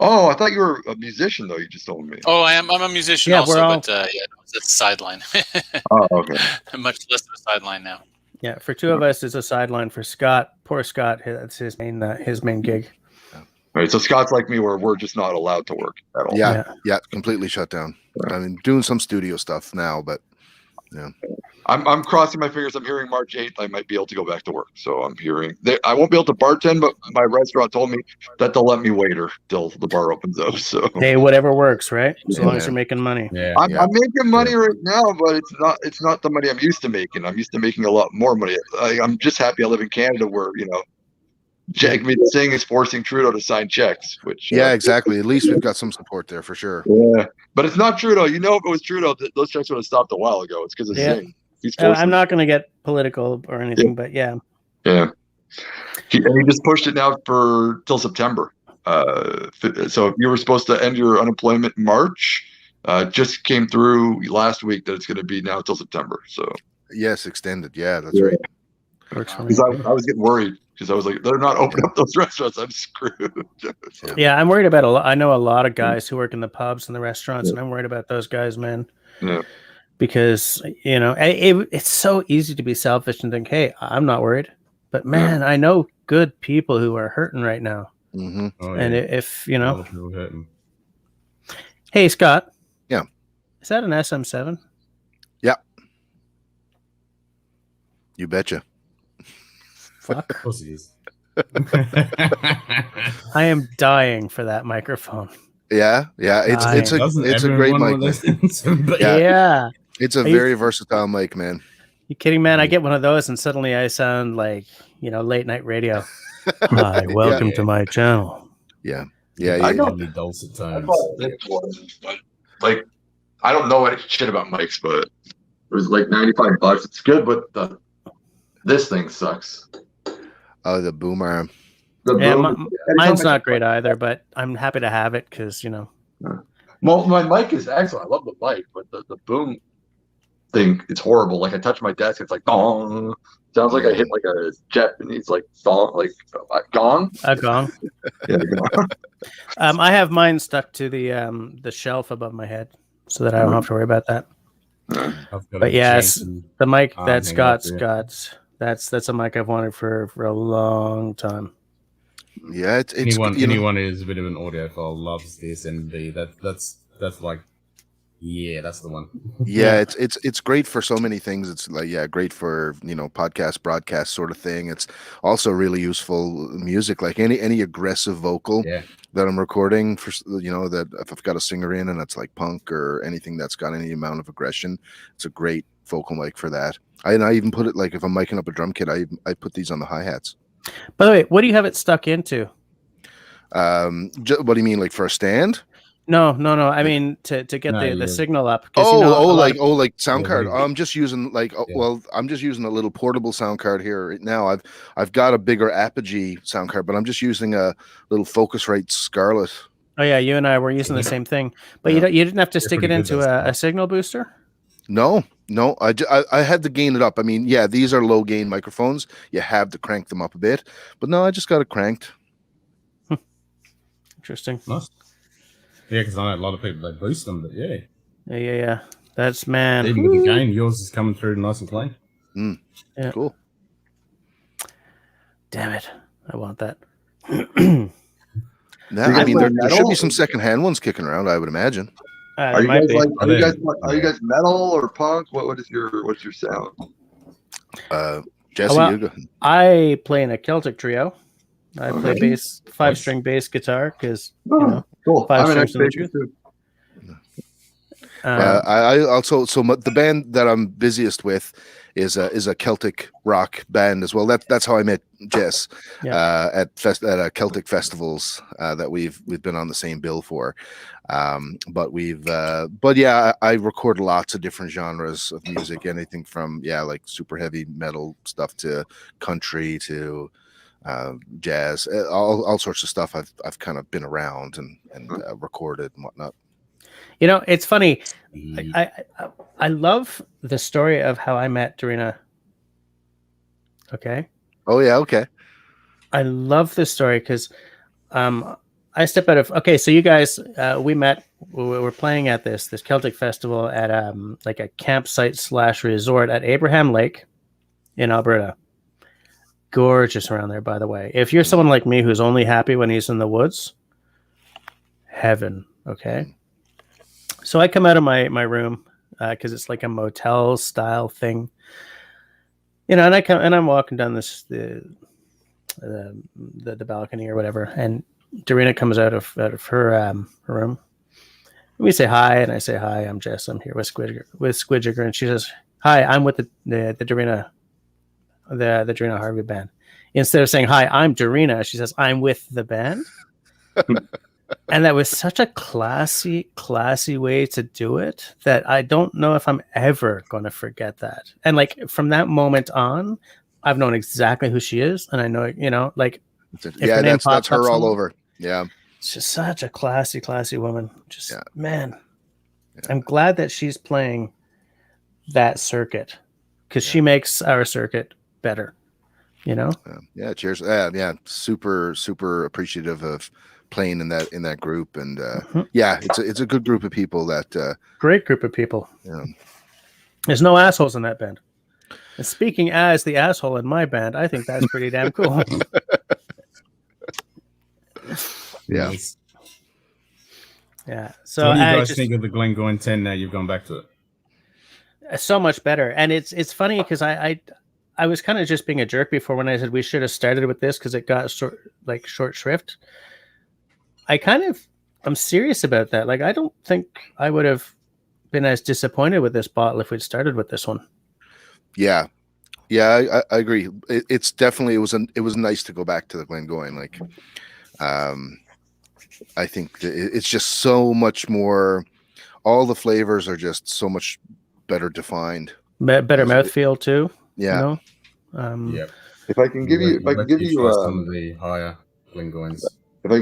Oh, I thought you were a musician, though. You just told me. Oh, I'm a musician also, but that's a sideline. Oh, okay. Much less of a sideline now. Yeah, for 2 of us, it's a sideline. For Scott, poor Scott, that's his main gig. All right, so Scott's like me, where we're just not allowed to work at all. Yeah, completely shut down. I mean, doing some studio stuff now, but yeah. I'm crossing my fingers. I'm hearing March 8th I might be able to go back to work. So I'm hearing I won't be able to bartend, but my restaurant told me that they'll let me waiter till the bar opens up. So hey, whatever works, right? As long as you're making money. Yeah, I'm making money right now, but it's not the money I'm used to making. I'm used to making a lot more money. I'm just happy I live in Canada, where Jagmeet Singh is forcing Trudeau to sign checks. Which exactly. At least we've got some support there for sure. Yeah, but it's not Trudeau. If it was Trudeau, those checks would have stopped a while ago. It's because of Singh. I'm not going to get political or anything, but yeah. He just pushed it now till September. So if you were supposed to end your unemployment in March, just came through last week that it's going to be now till September. So yes, extended. Yeah, that's right. Because I was getting worried, because I was like, they're not opening up those restaurants. I'm screwed. Yeah, I'm worried about I know a lot of guys who work in the pubs and the restaurants, and I'm worried about those guys, man. Yeah. Because, it's so easy to be selfish and think, hey, I'm not worried. But, man, I know good people who are hurting right now. Mm-hmm. And if, Hey, Scott. Yeah. Is that an SM7? Yeah. You betcha. Fuck. Of course it is. I am dying for that microphone. Yeah. It's a great mic, man. But Yeah. It's a very versatile mic, man. You kidding, man? I get one of those and suddenly I sound like, late night radio. Hi, welcome to my channel. Yeah. I got dulcet tones. Like, I don't know any shit about mics, but it was like $95. It's good, but this thing sucks. Oh, the boom arm. Mine's not great either, but I'm happy to have it because, Well, my mic is excellent. I love the mic, but the boom thing, it's horrible. Like, I touch my desk, it's like dong. Sounds like I hit like a Japanese like song, like gong. A gong. Yeah, gong. I have mine stuck to the shelf above my head, so that I don't have to worry about that. But yes, the mic that Scott's got, that's a mic I've wanted for a long time. Yeah, it's anyone who's a bit of an audiophile loves this MV. That's like. Yeah, that's the one. Yeah, it's great for so many things. It's like great for podcast, broadcast sort of thing. It's also really useful music, like any aggressive vocal that I'm recording for that if I've got a singer in and it's like punk or anything that's got any amount of aggression, it's a great vocal mic for that. I even put it like if I'm micing up a drum kit, I put these on the hi-hats. By the way, what do you have it stuck into? What do you mean, like for a stand? No. I mean to get the signal up. Like sound card. I'm just using I'm just using a little portable sound card here right now. I've got a bigger Apogee sound card, but I'm just using a little Focusrite Scarlett. Oh yeah, you and I were using the same thing, but you didn't have to stick it into a signal booster. No, I had to gain it up. I mean, these are low gain microphones. You have to crank them up a bit, but no, I just got it cranked. Interesting. Nice. Yeah, because I know a lot of people they boost them, but yeah. That's man. Even with the gain, yours is coming through nice and clean. Yeah. Cool. Damn it, I want that. I mean, there should be some secondhand ones kicking around. I would imagine. Are you guys metal or punk? What's your sound? Jesse, you go. I play in a Celtic trio. I play bass, 5-string bass guitar because cool. 5 strings to the truth. I also the band that I'm busiest with is a Celtic rock band as well. That's how I met Jess at Celtic festivals that we've been on the same bill for. But I record lots of different genres of music, anything from like super heavy metal stuff to country to jazz, all sorts of stuff. I've kind of been around and recorded and whatnot. It's funny. I love the story of how I met Darina. Okay. Oh yeah. Okay. I love this story because I step out of. Okay, so you guys, we met. We were playing at this Celtic festival at like a campsite / resort at Abraham Lake in Alberta. Gorgeous around there, by the way. If you're someone like me who's only happy when he's in the woods, heaven. Okay. So I come out of my room because it's like a motel style thing, and I'm walking down the balcony or whatever, and Darina comes out of her room. We say hi, and I say hi. I'm Jess. I'm here with Squidjigger, and she says, "Hi, I'm with the Darina." The Darina Harvey band. Instead of saying, "Hi, I'm Darina," she says, "I'm with the band." And that was such a classy way to do it that I don't know if I'm ever going to forget that. And like from that moment on, I've known exactly who she is, and I know that's her all over. Yeah, it's just such a classy woman. Just man, I'm glad that she's playing that circuit because she makes our circuit better. Cheers. Super appreciative of playing in that group, and it's a good group of people. Great group of people. There's no assholes in that band. And speaking as the asshole in my band, I think that's pretty damn cool. Yeah. So what do you guys think of the Glengoyne 10 now you've gone back to it? So much better. And it's funny because I was kind of just being a jerk before when I said we should have started with this because it got short shrift. I'm serious about that. Like, I don't think I would have been as disappointed with this bottle if we'd started with this one. Yeah. Yeah, I agree. It's definitely, it was nice to go back to the Glengoyne. Like, I think it's just so much more, all the flavors are just so much better defined. Better mouthfeel too. Yeah. You know? Yeah. If I can give you some of the higher Glengoynes. If I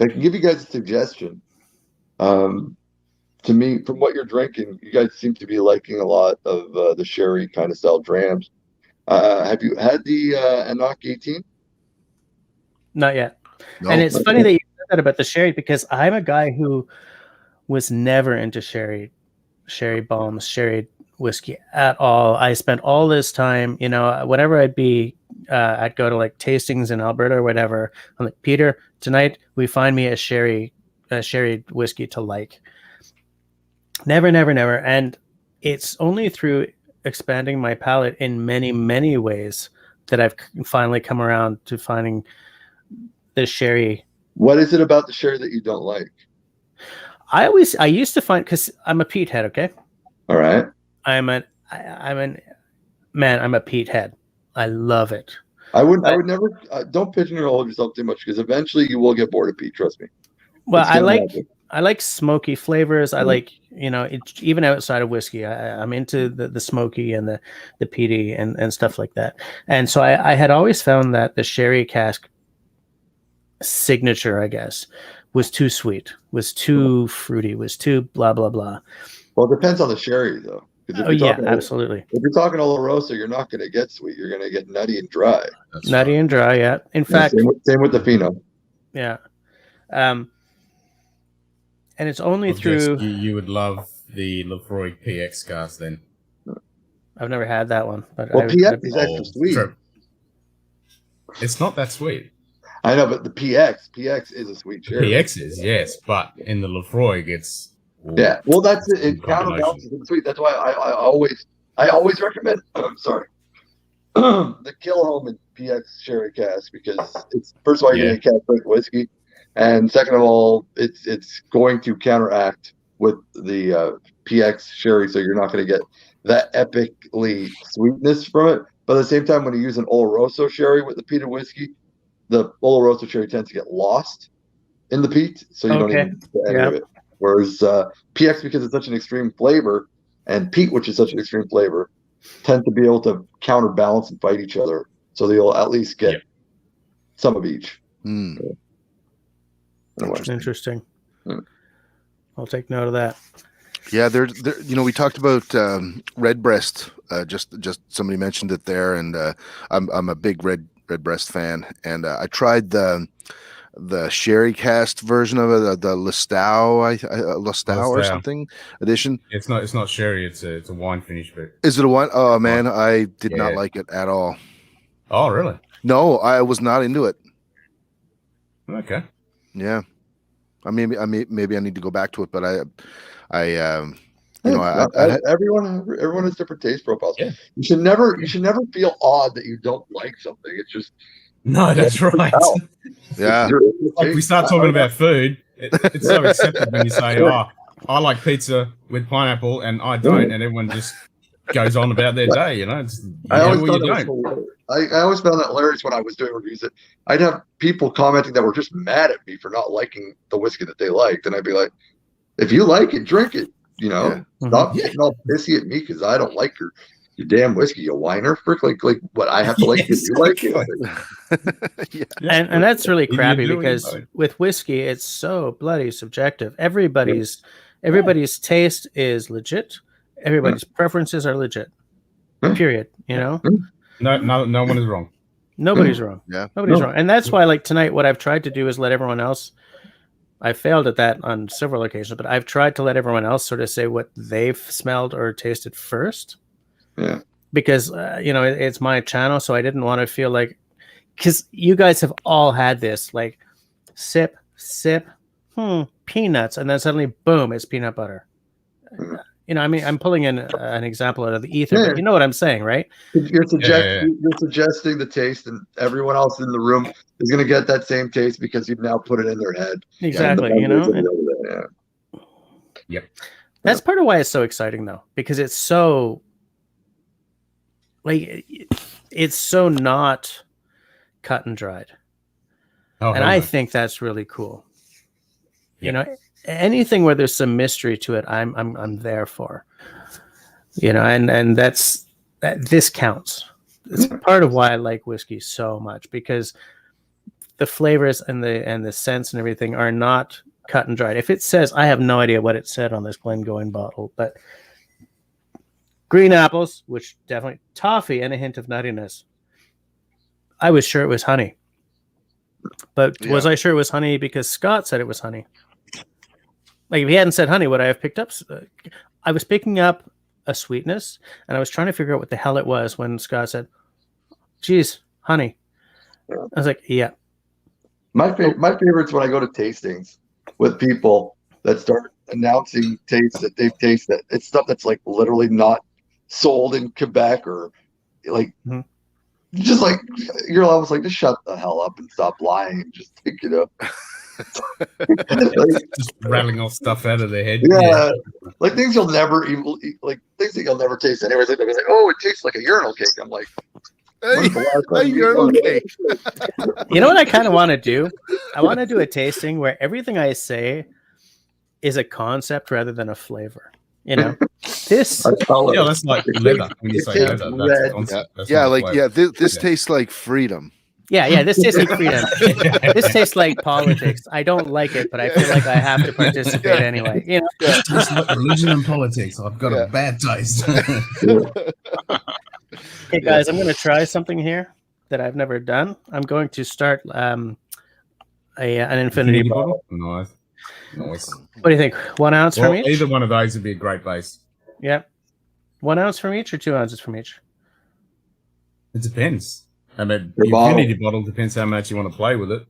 can give you guys a suggestion, to me, from what you're drinking, you guys seem to be liking a lot of the sherry kind of style drams. Have you had the Enoch 18? Not yet. No. And it's funny that you said that about the sherry because I'm a guy who was never into sherry bombs, sherry whiskey at all. I spent all this time, you know, whenever I'd go to like tastings in Alberta or whatever. I'm like, Peter, tonight we find me a sherry whiskey to like. Never. And it's only through expanding my palate in many, many ways that I've finally come around to finding the sherry. What is it about the sherry that you don't like? I used to find, because I'm a peat head, okay? All right. I'm a peat head. I love it. I would never, don't pigeonhole yourself too much because eventually you will get bored of peat, trust me. Well, I like smoky flavors. I like, you know, even outside of whiskey, I'm into the smoky and the peaty and stuff like that. And so I had always found that the sherry cask signature, I guess, was too sweet, was too fruity, was too blah, blah, blah. Well, it depends on the sherry, though. Absolutely. If you're talking Oloroso, you're not going to get sweet. You're going to get nutty and dry. And dry, yeah. In fact, same with the Fino. Yeah. And it's only through. You would love the Lefroy PX cast then. I've never had that one, but PX is extra sweet. True. It's not that sweet. I know, but the PX is a sweet sherry. PX is, yes, but in the Lefroy it gets. Yeah, well, that's it. It counterbalances the sweet. That's why I always recommend. I'm sorry, the Kilholm and PX sherry cask because it's first of all you're going to get cask whiskey, and second of all it's going to counteract with the PX sherry, so you're not going to get that epically sweetness from it. But at the same time, when you use an Oloroso sherry with the peated whiskey, the Oloroso sherry tends to get lost in the peat, so you don't even get any of it. Whereas PX, because it's such an extreme flavor, and peat, which is such an extreme flavor, tend to be able to counterbalance and fight each other. So they'll at least get some of each. Mm. Interesting. I'll take note of that. Yeah, there. You know, we talked about Redbreast. Just somebody mentioned it there, and I'm a big Redbreast fan, and I tried the sherry cast version of it, the Lestau or something edition. It's not sherry. It's a wine finish. But is it a wine? Oh man, I did not like it at all. Oh really? No, I was not into it. Okay. Yeah, maybe I need to go back to it, but everyone has different taste profiles. Yeah. You should never feel odd that you don't like something. It's just. No, that's right. Yeah. Like we start talking about food, it's so accepted when you say, "Oh, I like pizza with pineapple," and I don't, and everyone just goes on about their day. You know, I always found that hilarious when I was doing reviews. I'd have people commenting that were just mad at me for not liking the whiskey that they liked, and I'd be like, "If you like it, drink it. You know, stop getting all pissy at me because I don't like your damn whiskey, you whiner. Frick, like what I have to like because you like it." And that's really crappy because with whiskey, it's so bloody subjective. Everybody's taste is legit. Everybody's preferences are legit. Period. You know. No one is wrong. Nobody's wrong. Yeah. Nobody's wrong. And that's why, like tonight, what I've tried to do is let everyone else. I failed at that on several occasions, but I've tried to let everyone else sort of say what they've smelled or tasted first. Yeah, because it's my channel, so I didn't want to feel like, because you guys have all had this like sip, peanuts, and then suddenly, boom, it's peanut butter. You know, I mean, I'm pulling in an example out of the ether, but you know what I'm saying, right? You're suggesting the taste, and everyone else in the room is going to get that same taste because you've now put it in their head. Exactly, you know? Yep. That's part of why it's so exciting, though, because it's so, like, it's so not cut and dried. And I think that's really cool. You know, anything where there's some mystery to it, I'm there for. You know, and this counts. It's part of why I like whiskey so much, because the flavors and the scents and everything are not cut and dried. If it says, I have no idea what it said on this Glengoyne bottle, but green apples, which definitely toffee and a hint of nuttiness. I was sure it was honey. But was I sure it was honey because Scott said it was honey? Like, if he hadn't said honey, would I have picked up? I was picking up a sweetness, and I was trying to figure out what the hell it was when Scott said, geez, honey. I was like, yeah. My favorite's when I go to tastings with people that start announcing tastes that they've tasted. It's stuff that's like literally not sold in Quebec, or like just like you're almost like, just shut the hell up and stop lying and just take it up. Just rattling off stuff out of their head. Yeah. Like things you'll never even like things that you'll never taste anyways. Like, oh, it tastes like a urinal cake. I'm like, a urinal cake. You know what I kind of want to do? I want to do a tasting where everything I say is a concept rather than a flavor. You know, this. That's like leather. When you say leather, that's a concept. That's this tastes like freedom. Yeah, this tastes like freedom. This tastes like politics. I don't like it, but I feel like I have to participate anyway. You know, it tastes like religion and politics. I've got a bad taste. Okay, guys, I'm going to try something here that I've never done. I'm going to start an infinity bottle. Nice. What do you think? 1 ounce from each? Either one of those would be a great base. Yep. 1 ounce from each or 2 ounces from each? It depends. I mean, the infinity bottle depends how much you want to play with it.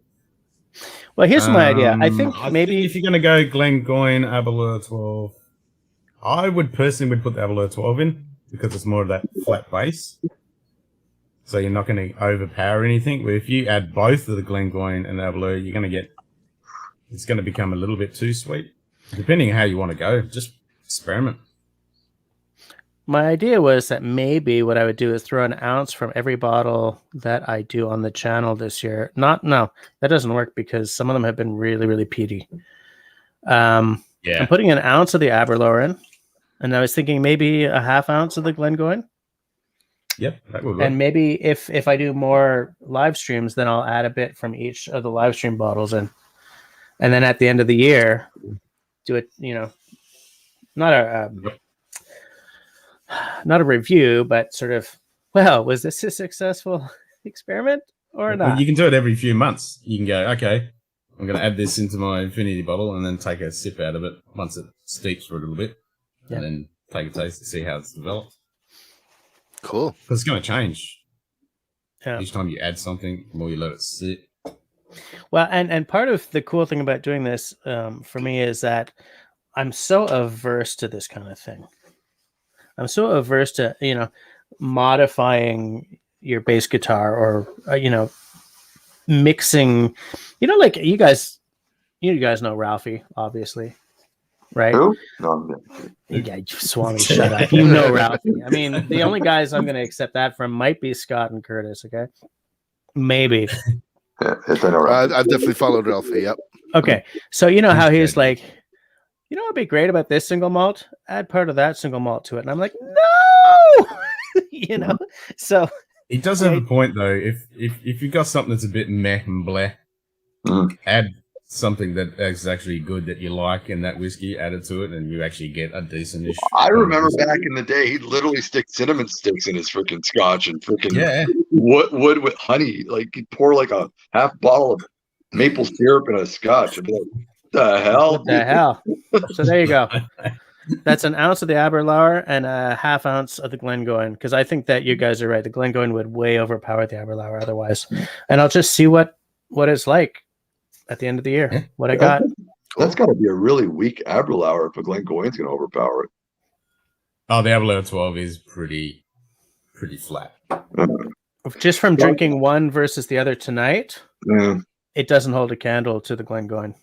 Well, here's my idea. I think maybe if you're going to go Glengoyne, Aberlour 12, I would personally put the Aberlour 12 in because it's more of that flat base. So you're not going to overpower anything. But if you add both of the Glengoyne and Aberlour, you're going to get, it's going to become a little bit too sweet. Depending on how you want to go, just experiment. My idea was that maybe what I would do is throw an ounce from every bottle that I do on the channel this year. No, that doesn't work because some of them have been really, really peaty. I'm putting an ounce of the Aberlour in, and I was thinking maybe a half ounce of the Glengoyne. Yep, that would work. And maybe if I do more live streams, then I'll add a bit from each of the live stream bottles in. And then at the end of the year, do it, not a review, but sort of, well, was this a successful experiment or not? Well, you can do it every few months. You can go, okay, I'm going to add this into my infinity bottle and then take a sip out of it once it steeps for a little bit, and then take a taste to see how it's developed. Cool. Because it's going to change. Yeah. Each time you add something, the more you let it sit. Well, and part of the cool thing about doing this for me is that I'm so averse to this kind of thing. I'm so averse to, modifying your bass guitar or, mixing, like you guys know Ralphie, obviously, right? Who? No, yeah, Swami, shut up. You know Ralphie. I mean, the only guys I'm going to accept that from might be Scott and Curtis, okay? Maybe. Yeah, I know Ralphie. I've definitely followed Ralphie, yep. Okay, so you know how he's like, you know what'd be great about this single malt? Add part of that single malt to it. And I'm like, no! So he does have a point though. If you've got something that's a bit meh and bleh, add something that is actually good that you like in that whiskey, add it to it, and you actually get a decent-ish. I remember back in the day, he'd literally stick cinnamon sticks in his freaking scotch and freaking wood with honey. Like he'd pour like a half bottle of maple syrup in a scotch. I'd be like, the hell? What the hell? So there you go. That's an ounce of the Aberlour and a half ounce of the Glengoyne, because I think that you guys are right. The Glengoyne would way overpower the Aberlour otherwise. And I'll just see what it's like at the end of the year. What I got. that's got to be a really weak Aberlour if a Glengoyne's going to overpower it. Oh, the Aberlour 12 is pretty flat. Just from drinking one versus the other tonight, Yeah. it doesn't hold a candle to the Glengoyne.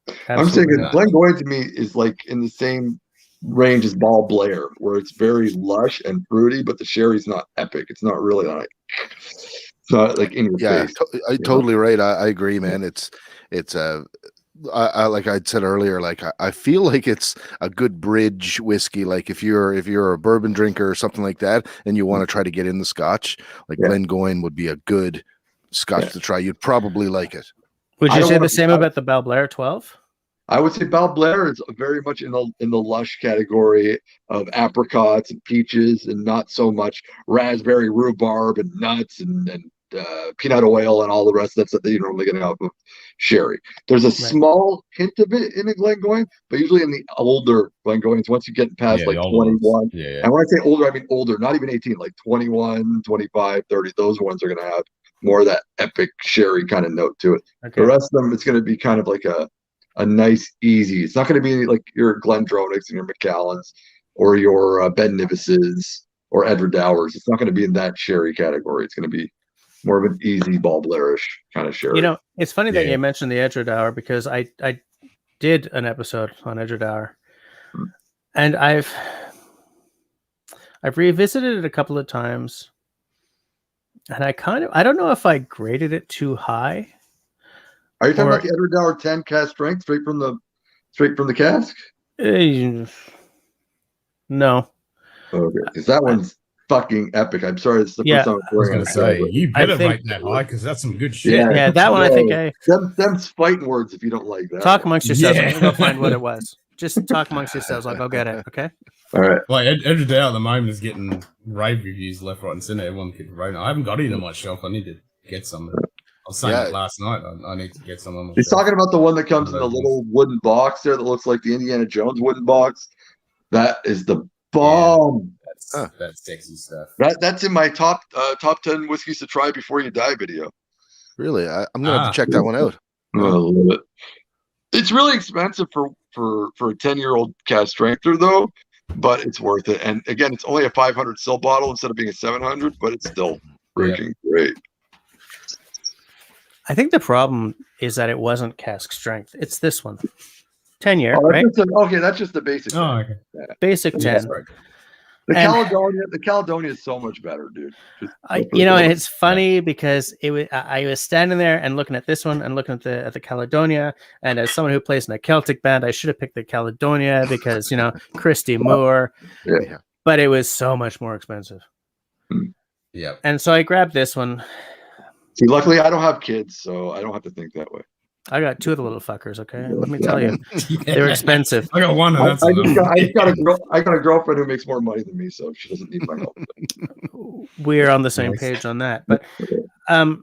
I'm saying Absolutely not. Glengoyne to me is like in the same range as Ball Blair, where it's very lush and fruity, but the sherry's not epic. It's not really like, it's not like in your face. Totally right. I agree, man. It's I like I said earlier, like I feel like it's a good bridge whiskey. Like if you're a bourbon drinker or something like that, and you want to try to get in the Scotch, like Glengoyne would be a good Scotch to try. You'd probably like it. Would you say the same about the Ball Blair 12? I would say Ball Blair is very much in the lush category of apricots and peaches, and not so much raspberry, rhubarb, and nuts and peanut oil and all the rest. That's that you normally get out of sherry. There's a small hint of it in a Glengoyne, but usually in the older Glengoynes, once you get past like 21, and when I say older, I mean older, not even 18, like 21, 25, 30, those ones are going to have more of that epic sherry kind of note to it. Okay. The rest of them, it's going to be kind of like a nice, easy. It's not going to be like your Glendronics and your Macallans or your Ben Nivis's or Edward Dowers. It's not going to be in that sherry category. It's going to be more of an easy Ball Blairish kind of sherry. You know, it's funny that you mentioned the Edward Dower, because I did an episode on Edward Dower, and I've revisited it a couple of times, and I don't know if I graded it too high. Are you talking about the Edward Dower 10 cask strength straight from the cask? No. Okay, because that one's fucking epic. I'm sorry, it's the first time I was going to say, you better rate that high, because that's some good shit. Yeah, that one I think them's fighting words if you don't like that. Talk amongst yourselves. I'm going to go find what it was. Just talk amongst yourselves. I'll go get it, okay? All right. Like, Edward Dower at the moment is getting rave reviews left, right, and center. Everyone keeps raving. I haven't got it on my shelf. I need to get some. I was saying it last night. I need to get some on my He's shelf. talking about the one that comes in the little wooden box there that looks like the Indiana Jones wooden box. That is the bomb. That's sexy stuff. That's in my top 10 whiskeys to try before you die video. Really? I'm gonna have to check that one out. I love it. It's really expensive for a 10-year-old cask strengther though, but it's worth it. And again, it's only a 500 sil bottle instead of being a 700, but it's still freaking great. I think the problem is that it wasn't cask strength. It's this one. 10-year, right? That's just the basic. Oh, okay. Basic 10. The Caledonia is so much better, dude. And it's funny because I was standing there and looking at this one and looking at the Caledonia, and as someone who plays in a Celtic band, I should have picked the Caledonia because Christy Moore. Yeah. But it was so much more expensive. Yeah. And so I grabbed this one. See, luckily I don't have kids, so I don't have to think that way. I got two of the little fuckers, okay? Let me tell you. They're expensive. I got one. I got a girlfriend who makes more money than me, so she doesn't need my help. We're on the same page on that. But I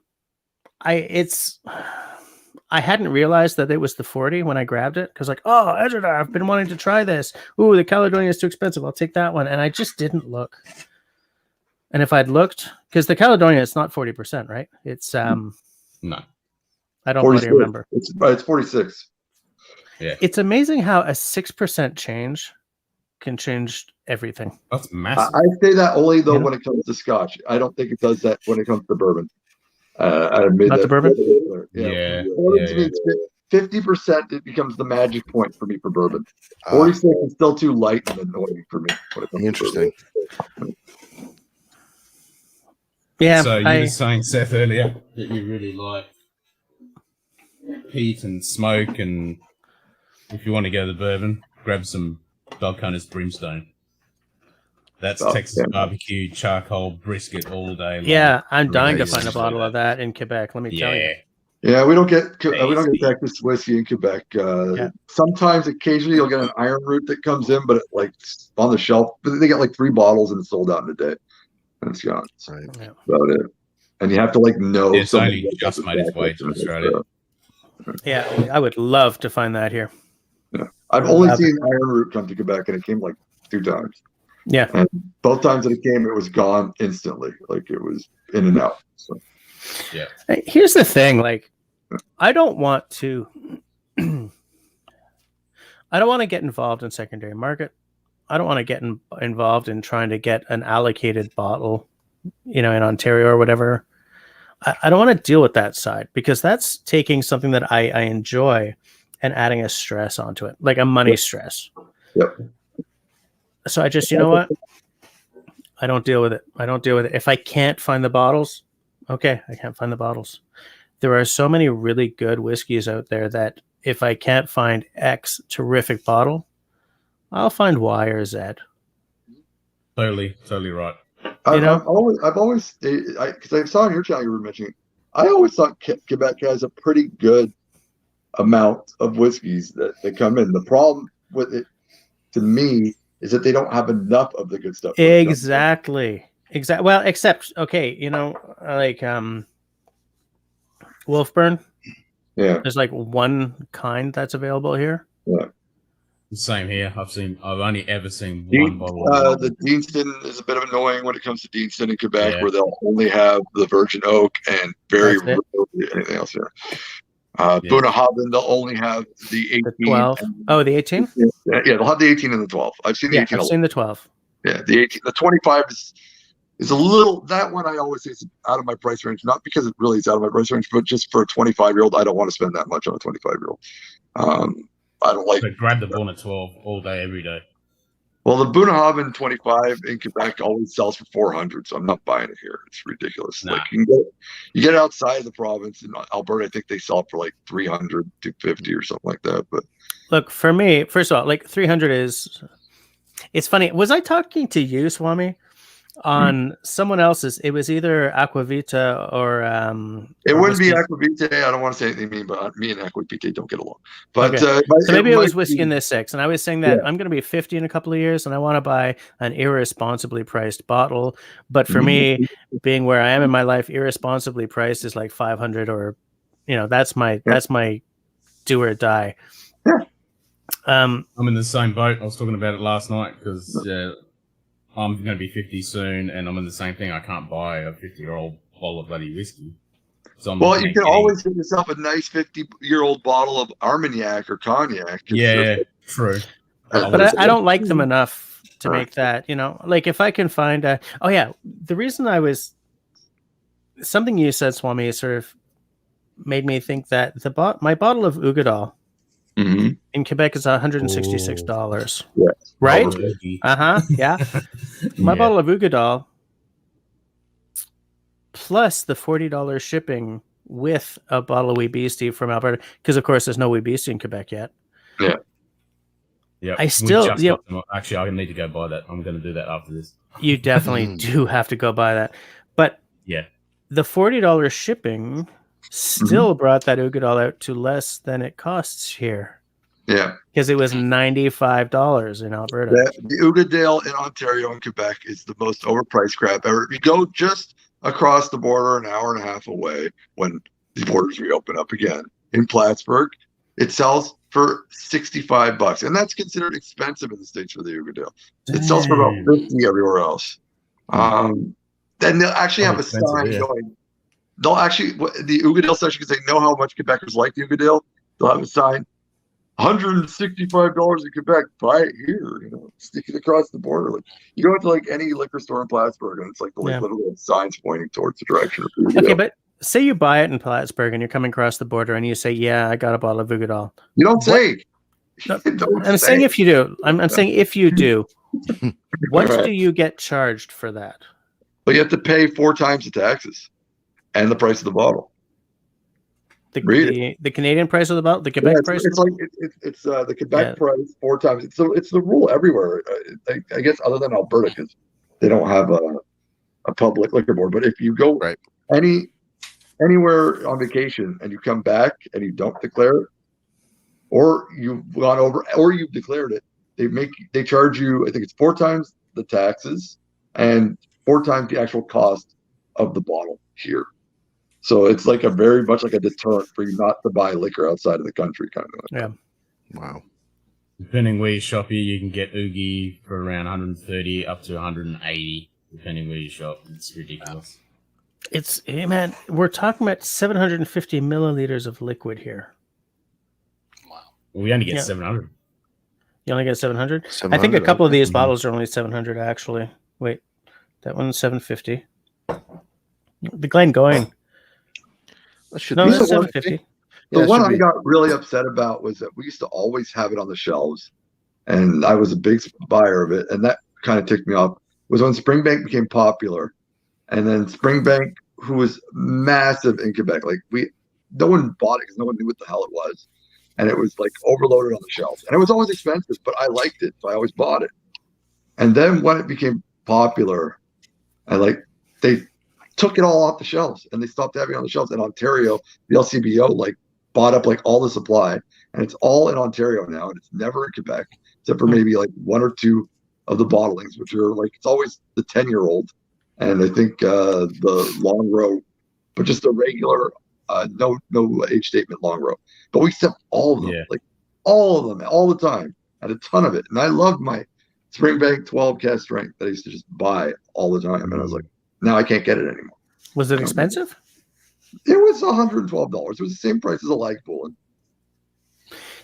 hadn't realized that it was the 40 when I grabbed it, because Edward, I've been wanting to try this. Ooh, the Caledonia is too expensive. I'll take that one. And I just didn't look. And if I'd looked, because the Caledonia is not 40%, right? It's no. I don't really remember. It's 46. Yeah. It's amazing how a 6% change can change everything. That's massive. I say that only though when it comes to Scotch. I don't think it does that when it comes to bourbon. I made not that the bourbon. Yeah. 50% it becomes the magic point for me for bourbon. 46 is still too light and annoying for me. Interesting. Yeah. So you were saying, Seth, earlier that you really like peat and smoke, and if you want to go to the bourbon, grab some Balcones Brimstone. That's Texas barbecue, charcoal, brisket all day long. Yeah, I'm dying to find a bottle of that in Quebec. Let me tell you. Yeah, we don't get Texas whiskey in Quebec. Sometimes, occasionally, you'll get an iron root that comes in, but on the shelf. But they get like 3 bottles and it's sold out in a day, and it's gone. That's about it. And you have to know. It's only just made its way to Australia. Yeah, I would love to find that here. Yeah, I've only seen iron root come to Quebec, and it came 2 times. Yeah, and both times that it came, it was gone instantly. It was in and out. So. Yeah. Here's the thing: I don't want to I don't want to get involved in secondary market. I don't want to get involved in trying to get an allocated bottle, in Ontario or whatever. I don't want to deal with that side because that's taking something that I enjoy and adding a stress onto it, like a money stress. Yep. So I just, you know what? I don't deal with it. If I can't find the bottles, okay, I can't find the bottles. There are so many really good whiskeys out there that if I can't find X terrific bottle, I'll find Y or Z. Totally right. I've always, because I saw on your channel you were mentioning, I always thought Quebec has a pretty good amount of whiskeys that come in. The problem with it, to me, is that they don't have enough of the good stuff. Exactly. Well, except, okay, like Wolfburn. Yeah. There's like one kind that's available here. Yeah. Same here. I've only ever seen one bottle. The Deanston is a bit of annoying when it comes to Deanston in Quebec, where they'll only have the virgin oak and very rarely anything else here. Bunnahabhain, they'll only have the 18. The 12. Oh, the 18? Yeah, they'll have the 18 and the 12. I've seen the 18. I've seen the 12. Yeah, the 18. The 25 is a little, that one I always say is out of my price range, not because it really is out of my price range, but just for a 25-year-old, I don't want to spend that much on a 25-year-old. I don't like. So grab the Bunna 12 all day, every day. Well, the Bunnahabhain 25 in Quebec always sells for 400, so I'm not buying it here. It's ridiculous. Nah. Like you get outside of the province in Alberta, I think they sell it for like 300, 250 or something like that. But look, for me, first of all, like 300 is. It's funny. Was I talking to you, Swami, on someone else's? It was either Aquavita or it wouldn't be Aquavita. I don't want to say anything mean, but me and Aquavita don't get along. But okay. So maybe it was whiskey in this six, and I was saying that I'm going to be 50 in a couple of years, and I want to buy an irresponsibly priced bottle. But for me, being where I am in my life, irresponsibly priced is like 500, or that's my do or die. I'm in the same boat. I was talking about it last night because I'm going to be 50 soon, and I'm in the same thing. I can't buy a 50-year-old bottle of bloody whiskey. So you can always get yourself a nice 50-year-old bottle of Armagnac or cognac. Yeah, true. But I don't like them enough to make that, like if I can find the reason something you said, Swami, sort of made me think that my bottle of Ugadal in Quebec is $166. Yeah. Right? Yeah. My bottle of Ugadal plus the $40 shipping with a bottle of Wee Beastie from Alberta, because of course there's no Wee Beastie in Quebec yet. Yeah. Yeah. I still actually I need to go buy that. I'm going to do that after this. You definitely do have to go buy that. But yeah, the $40 shipping still brought that Ugadal out to less than it costs here. Yeah, because it was $95 in Alberta. The Ugadale in Ontario and Quebec is the most overpriced crap ever. If you go just across the border an hour and a half away, when the borders reopen up again in Plattsburgh, it sells for $65, and that's considered expensive in the States for the Ugadale. It sells for about $50 everywhere else. Then they'll actually have a sign going. They'll actually, the Ugadale section, because they know how much Quebecers like the Ugadale, they'll have a sign. $165 in Quebec, buy it here, stick it across the border. Like you go into like any liquor store in Plattsburgh and it's like the little signs pointing towards the direction of Ugadale. Okay, but say you buy it in Plattsburgh and you're coming across the border and you say, yeah, I got a bottle of Ugadal. You don't say. I'm saying if you do. I'm saying if you do, what do you get charged for that? But you have to pay 4 times the taxes and the price of the bottle. The Canadian price of the bottle, the Quebec price. It's like it's the Quebec price 4 times. It's the rule everywhere. I guess other than Alberta, because they don't have a public liquor board. But if you go anywhere on vacation and you come back and you don't declare it, or you've gone over, or you've declared it, they charge you. I think it's 4 times the taxes and 4 times the actual cost of the bottle here. So it's like very much like a deterrent for you not to buy liquor outside of the country, kind of. Yeah. Wow. Depending where you shop here, you can get Oogie for around 130 up to 180, depending where you shop. It's ridiculous. Man, we're talking about 750 milliliters of liquid here. Wow. Well, we only get 700. You only get 700? I think a 700, couple of okay. these bottles are only 700, actually. Wait, that one's 750. The Glengoyne. That should No, be that's 750. 750. Yeah, The it one should I be. got really upset about was that we used to always have it on the shelves, and I was a big buyer of it, and that kind of ticked me off. Was when Springbank became popular, and then Springbank, who was massive in Quebec, like no one bought it because no one knew what the hell it was, and it was like overloaded on the shelves, and it was always expensive, but I liked it, so I always bought it. And then when it became popular, they took it all off the shelves, and they stopped having it on the shelves. In Ontario, the LCBO like bought up like all the supply, and it's all in Ontario now, and it's never in Quebec, except for maybe like one or two of the bottlings, which are like, it's always the 10-year-old, and I think the long row, but just the regular no age statement long row. But we sell all of them, like all of them, all the time, and a ton of it. And I loved my Springbank 12 cask strength that I used to just buy all the time, and I was like, now I can't get it anymore. Was it expensive? It was $112. It was the same price as a Lagavulin.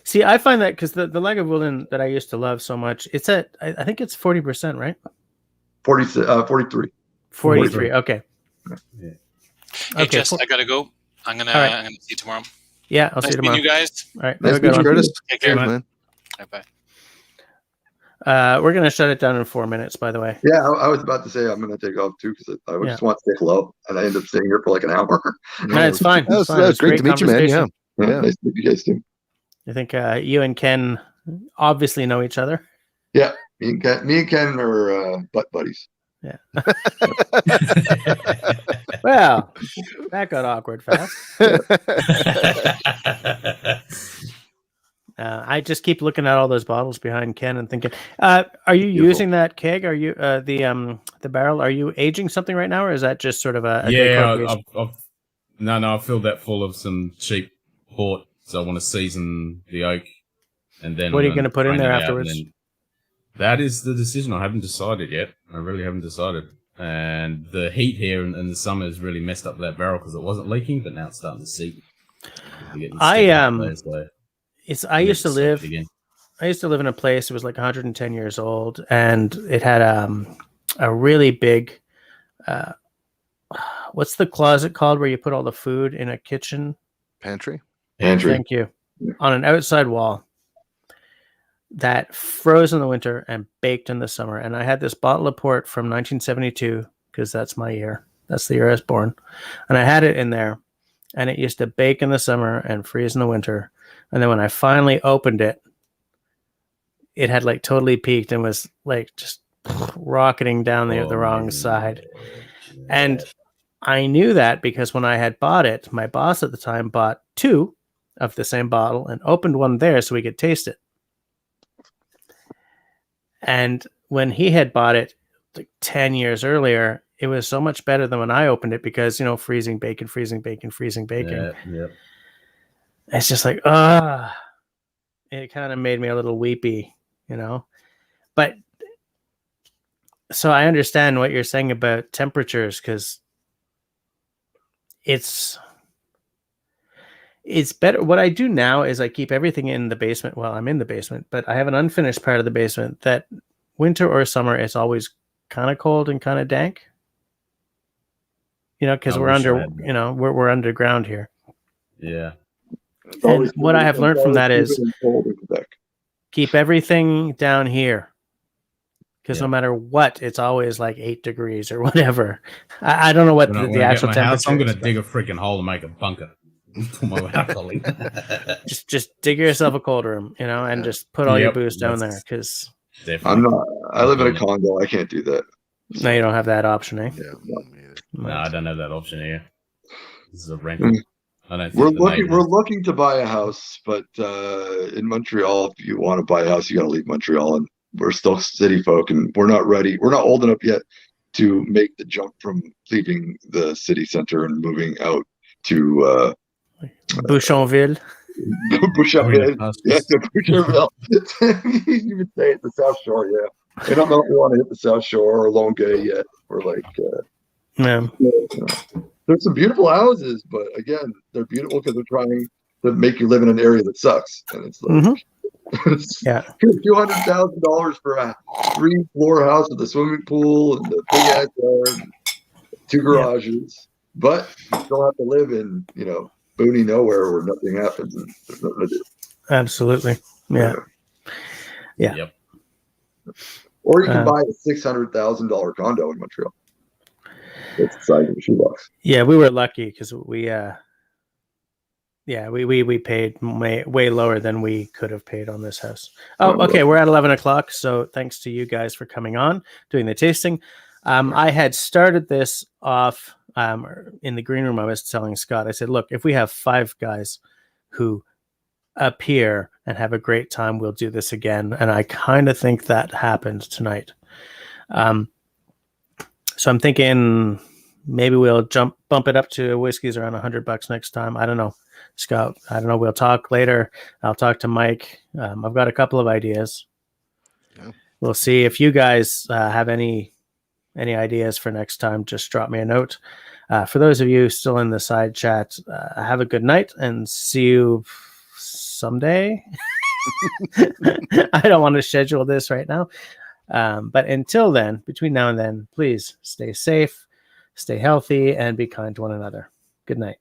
See, I find that because the Lagavulin that I used to love so much, it's at, I think it's 40%, right? 43. 43. Okay. Hey, Okay, Jess, I gotta go. I'm gonna see you tomorrow. Yeah, I'll see Nice you tomorrow. meeting you guys. All right. Nice have a to meet good you, one. Curtis. Take care, Cheers, man. Bye. We're gonna shut it down in 4 minutes, by the way. Yeah, I was about to say I'm going to take off too because I just want to stay low, and I end up staying here for like an hour. No, it's fine. That was great to meet you, man. Yeah. Yeah. Nice to meet you guys too. I think you and Ken obviously know each other. Yeah, me and Ken are butt buddies. Yeah. Well, that got awkward fast. I just keep looking at all those bottles behind Ken and thinking, are you using that keg? Are you the barrel? Are you aging something right now, or is that just sort of a I've filled that full of some cheap port, so I want to season the oak, and then what are you going to put in there afterwards? That is the decision. I haven't decided yet. I really haven't decided. And the heat here in the summer has really messed up that barrel because it wasn't leaking, but now it's starting to seep. I used to live in a place that was like 110 years old, and it had a really big what's the closet called where you put all the food in a kitchen? Pantry. Thank you. On an outside wall that froze in the winter and baked in the summer. And I had this bottle of port from 1972 because that's my year. That's the year I was born. And I had it in there, and it used to bake in the summer and freeze in the winter. And then when I finally opened it, it had like totally peaked and was like just rocketing down the wrong side. And I knew that because when I had bought it, my boss at the time bought 2 of the same bottle and opened one there so we could taste it. And when he had bought it like 10 years earlier, it was so much better than when I opened it because, freezing bacon. Yeah. It's just like, it kind of made me a little weepy, But so I understand what you're saying about temperatures because it's better. What I do now is I keep everything in the basement. Well, I'm in the basement, but I have an unfinished part of the basement that winter or summer, it's always kind of cold and kind of dank. Because we're under, we're underground here. Yeah. And what I have learned from that is keep everything down here. Because no matter what, it's always like 8 degrees or whatever. I don't know what the actual temperature is. I'm going to dig a freaking hole and make a bunker. just dig yourself a cold room, and just put all your booze down there. Because I live in a condo. I can't do that. No, you don't have that option, eh? Yeah, no, I don't have that option here. This is a rental. We're looking to buy a house, but in Montreal, if you want to buy a house, you got to leave Montreal, and we're still city folk, and we're not ready. We're not old enough yet to make the jump from leaving the city center and moving out to Bouchonville. Bouchonville. Yeah, to Bouchonville. You would say it, the South Shore, yeah. I don't know if we want to hit the South Shore or Longueuil yet. We're like, there's some beautiful houses, but again, they're beautiful because they're trying to make you live in an area that sucks. And it's like, Yeah. $200,000 for a 3-floor house with a swimming pool and a big ass yard, 2 garages, but you still have to live in, boony nowhere where nothing happens and there's nothing to do. Absolutely. Yeah. Yeah. Yep. Or you can buy a $600,000 condo in Montreal. It's the size of a shoebox. Yeah, we were lucky because we paid way lower than we could have paid on this house. Oh, okay. We're at 11 o'clock. So thanks to you guys for coming on, doing the tasting. I had started this off in the green room. I was telling Scott, I said, look, if we have 5 guys who appear and have a great time, we'll do this again. And I kind of think that happened tonight. So I'm thinking maybe we'll bump it up to whiskeys around $100 next time. I don't know, Scott. I don't know. We'll talk later. I'll talk to Mike. I've got a couple of ideas. Yeah. We'll see if you guys have any ideas for next time. Just drop me a note. For those of you still in the side chat, have a good night and see you someday. I don't want to schedule this right now. But until then, between now and then, please stay safe, stay healthy, and be kind to one another. Good night.